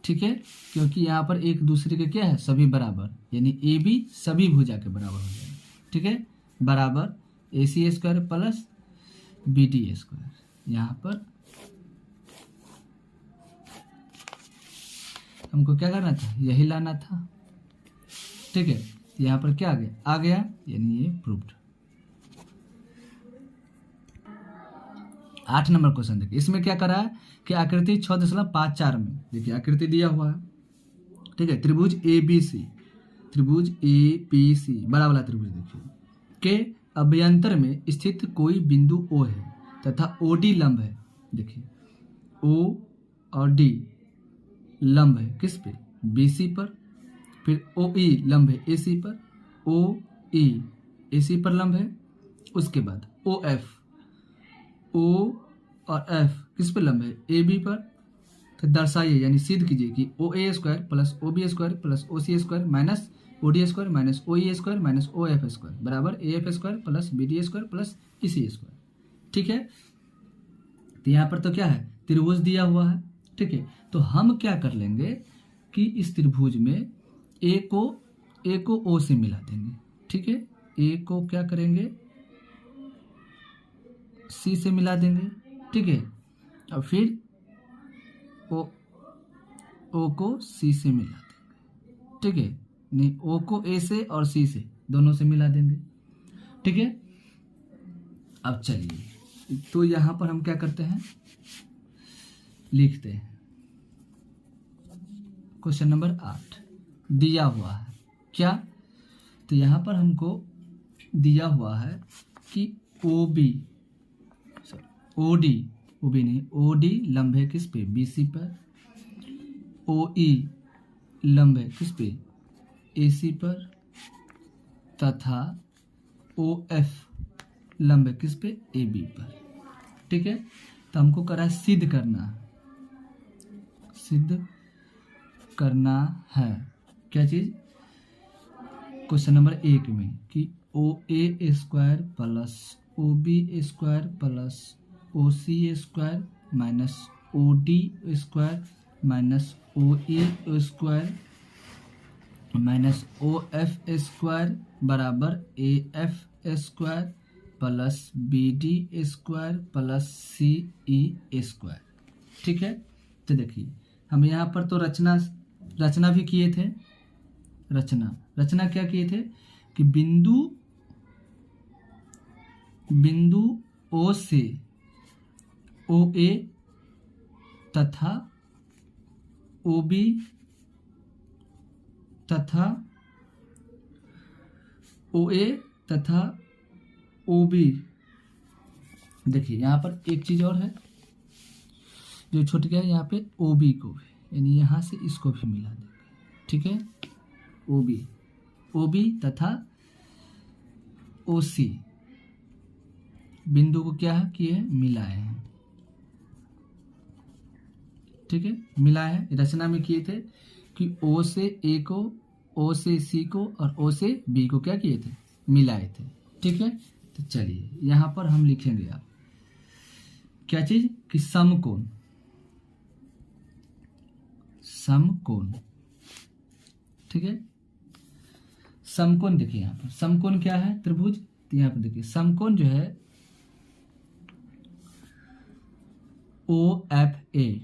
ठीक है, क्योंकि यहाँ पर एक दूसरे के क्या है, सभी बराबर, यानी AB सभी भुजा के बराबर हो जाएगा। ठीक है, बराबर AC square plus BD square. यहाँ पर हमको क्या करना था, यही लाना था। ठीक है, यहाँ पर क्या आ गया, यानी ये प्रूव्ड। 8 नंबर क्वेश्चन देखिए, इसमें क्या करा है कि आकृति 6.54 में, देखिए आकृति दिया हुआ है। ठीक है, त्रिभुज ABC त्रिभुज ABC बड़ा वाला त्रिभुज देखिए के अभ्यंतर में स्थित कोई बिंदु O है तथा OD लंब है। देखिए O और D लंब है किस पे, BC पर। फिर OE लंब है AC पर, OE AC पर लंब है। उसके बाद OF O और F किस पे लंब है, AB पर। तो दर्शाइए यानी सिद्ध कीजिए कि OA square plus OB square plus OC square minus OD square minus OE square minus OF square बराबर AF square plus BD square plus EC square. ठीक है, तो यहाँ पर तो क्या है, त्रिभुज दिया हुआ है। ठीक है, तो हम क्या कर लेंगे कि इस त्रिभुज में A को O से मिला देंगे। ठीक है, A को क्या करेंगे, C से मिला देंगे। ठीक है, और फिर O को C से मिला देंगे। ठीक है, नहीं O को A से और C से दोनों से मिला देंगे। ठीक है, अब चलिए तो यहाँ पर हम क्या करते हैं, लिखते हैं क्वेश्चन नंबर 8 दिया हुआ है क्या, तो यहाँ पर हमको दिया हुआ है कि OD लंब है किस पे, BC पर। OE लंब है किस पे, AC पर। तथा OF लंब है किस पे, AB पर। ठीक है, तो हमको करा है सिद्ध करना है क्या चीज, क्वेश्चन नंबर 1 में कि OA square plus OB square plus OC square minus OD square minus OE square minus OF square बराबर AF square plus BD square plus CE square. ठीक है, तो देखिए हम यहाँ पर तो रचना भी किए थे। रचना क्या किए थे कि बिंदु O से OA तथा OB तथा OA तथा OB। देखिए यहाँ पर एक चीज और है जो छूट गया, यहाँ पे OB को भी यानी यहाँ से इसको भी मिला देंगे। ठीक है, OB तथा OC बिंदु को क्या है किए, मिलाए हैं। ठीक है, मिलाए हैं, रचना में किए थे कि O से A को, O से C को और O से B को क्या किए थे, मिलाए थे। ठीक है, तो चलिए यहाँ पर हम लिखेंगे आप क्या चीज कि समकोण। ठीक है, समकोण देखिए यहाँ पर समकोण क्या है, त्रिभुज। तो यहाँ पर देखिए समकोण जो है OFA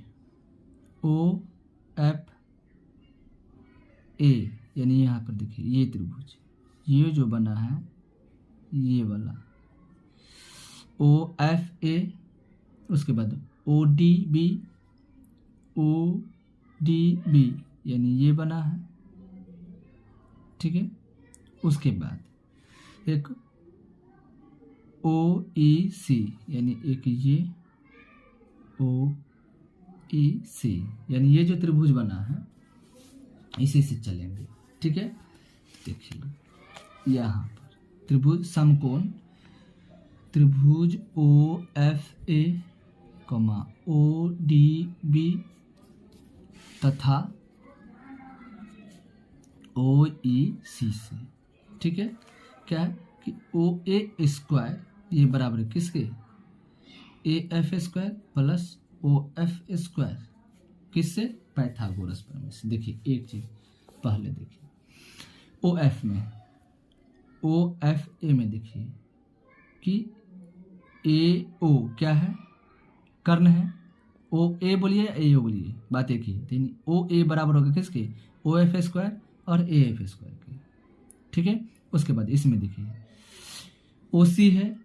यानी यहाँ पर देखिए ये त्रिभुज, ये जो बना है ये वाला OFA, उसके बाद ODB यानी ये बना है। ठीक है, उसके बाद एक OEC यानी एक ये OEC यानी ये जो त्रिभुज बना है इसी से चलेंगे। ठीक है, देखिए यहाँ पर त्रिभुज समकोण त्रिभुज OFA ODB तथा OEC से। ठीक है, क्या है कि OA स्क्वायर ये बराबर है किसके, AF square plus OF square किससे, पाइथागोरस प्रमेय से। देखिए एक चीज पहले देखिए OFA में देखिए कि AO क्या है, कर्ण है। OA बोलिए AO बोलिए, बात एक ही है। OA बराबर होगा किसके, OF स्क्वायर और AF स्क्वायर के। ठीक है, उसके बाद इसमें देखिए OC है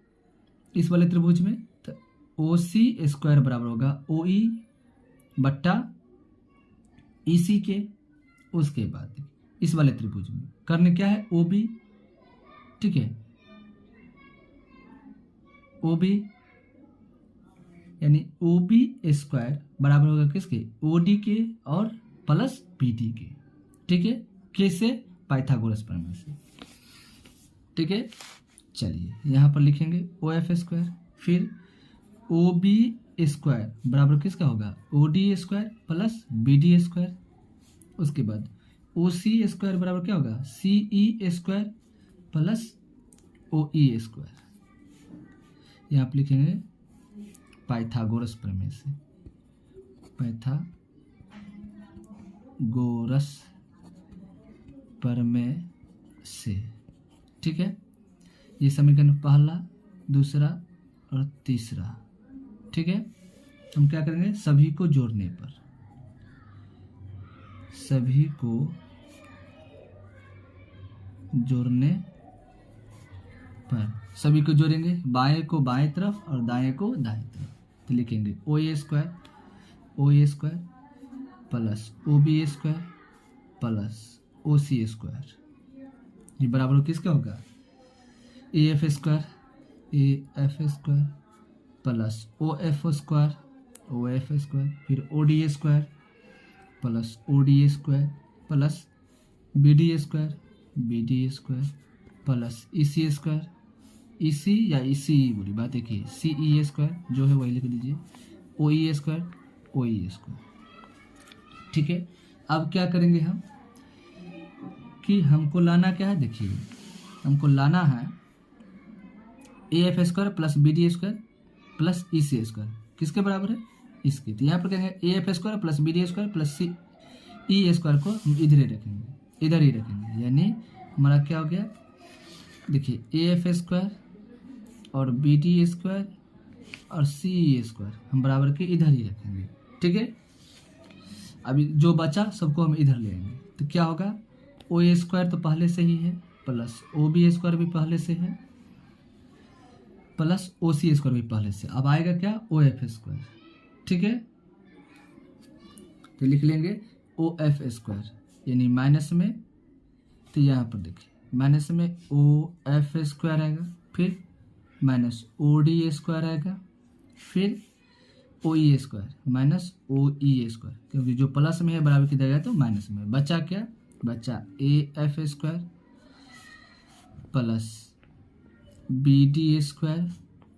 इस वाले त्रिभुज में, तो OC स्क्वायर बराबर होगा OE बट्टा EC के। उसके बाद इस वाले त्रिभुज में कर्ण क्या है, ओ बी, ठीक है, ओ बी यानी ओ बी स्क्वायर बराबर होगा किसके, ओ डी के और प्लस बी डी के, ठीक है, कैसे, पाइथागोरस प्रमेय से, ठीक है। चलिए यहाँ पर लिखेंगे ओ एफ स्क्वायर, फिर ओ बी स्क्वायर बराबर किसका होगा, O D square plus B D square, उसके बाद ओ सी स्क्वायर बराबर क्या होगा, C E square plus O E square, यहाँ पर लिखेंगे पाइथागोरस प्रमेय से, पाइथागोरस प्रमेय से, ठीक है। ये समीकरण पहला, दूसरा और तीसरा, ठीक है। हम क्या करेंगे, सभी को जोड़ने पर, सभी को जोड़ने पर, सभी को जोड़ेंगे, बाएं को बाएं तरफ और दाएं को दाएं तरफ, तो लिखेंगे O A square plus O B square plus O C square, ये बराबर किसका होगा, A F square plus O F square, फिर O D square plus O D square plus B D square plus E C square, E C या E सी बुरी बात देखिए, सी E square जो है वही लिख दीजिए, ओ ई स्क्वायर, ठीक है। अब क्या करेंगे हम कि हमको लाना क्या है, देखिए हमको लाना है A F square plus B D square plus E C square, किसके बराबर है, इसके, तो यहाँ पर कहेंगे A F square plus B D square plus C E square को हम इधर ही रखेंगे, यानी हमारा क्या हो गया, देखिए ए एफ स्क्वायर और बी डी स्क्वायर और सी ई स्क्वायर हम बराबर के इधर ही रखेंगे, ठीक है। अभी जो बचा सबको हम इधर ले आएंगे, तो क्या होगा, ओ ए स्क्वायर तो पहले से ही है प्लस ओ बी स्क्वायर भी पहले से है प्लस ओ सी स्क्वायर भी पहले से, अब आएगा क्या, ओ एफ स्क्वायर, ठीक है। तो लिख लेंगे ओ एफ स्क्वायर यानी माइनस में, तो यहाँ पर देखिए माइनस में ओ एफ स्क्वायर आएगा, फिर माइनस ओ डी स्क्वायर आएगा, फिर ओ E square minus O E square, क्योंकि जो प्लस में है बराबर की जगह तो माइनस में, बचा क्या, बचा A F square plus B D square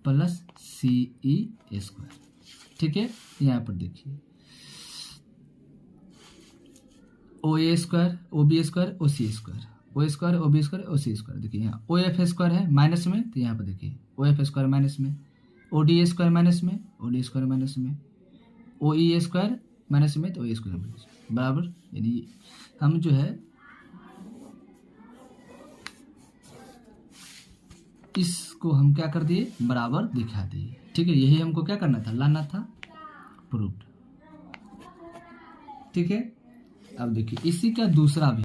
plus C E square, ठीक है। यहाँ पर देखिए O A square, O B square, O C square, O square, O B square, O C square, देखिए यहाँ ओ एफ स्क्वायर है minus में, तो यहाँ पर देखिए ओ एफ स्क्वायर माइनस में, ओ डी स्क्वायर माइनस में, ओ डी स्क्वायर माइनस में, ओ ई स्क्वायर माइनस में, तो ओ स्क्वायर माइनस में, बराबर, यानी हम जो है इसको हम क्या कर दिए, बराबर दिखा दिए, ठीक है। यही हमको क्या करना था, लाना था, प्रूव्ड, ठीक है। अब देखिए इसी का दूसरा भी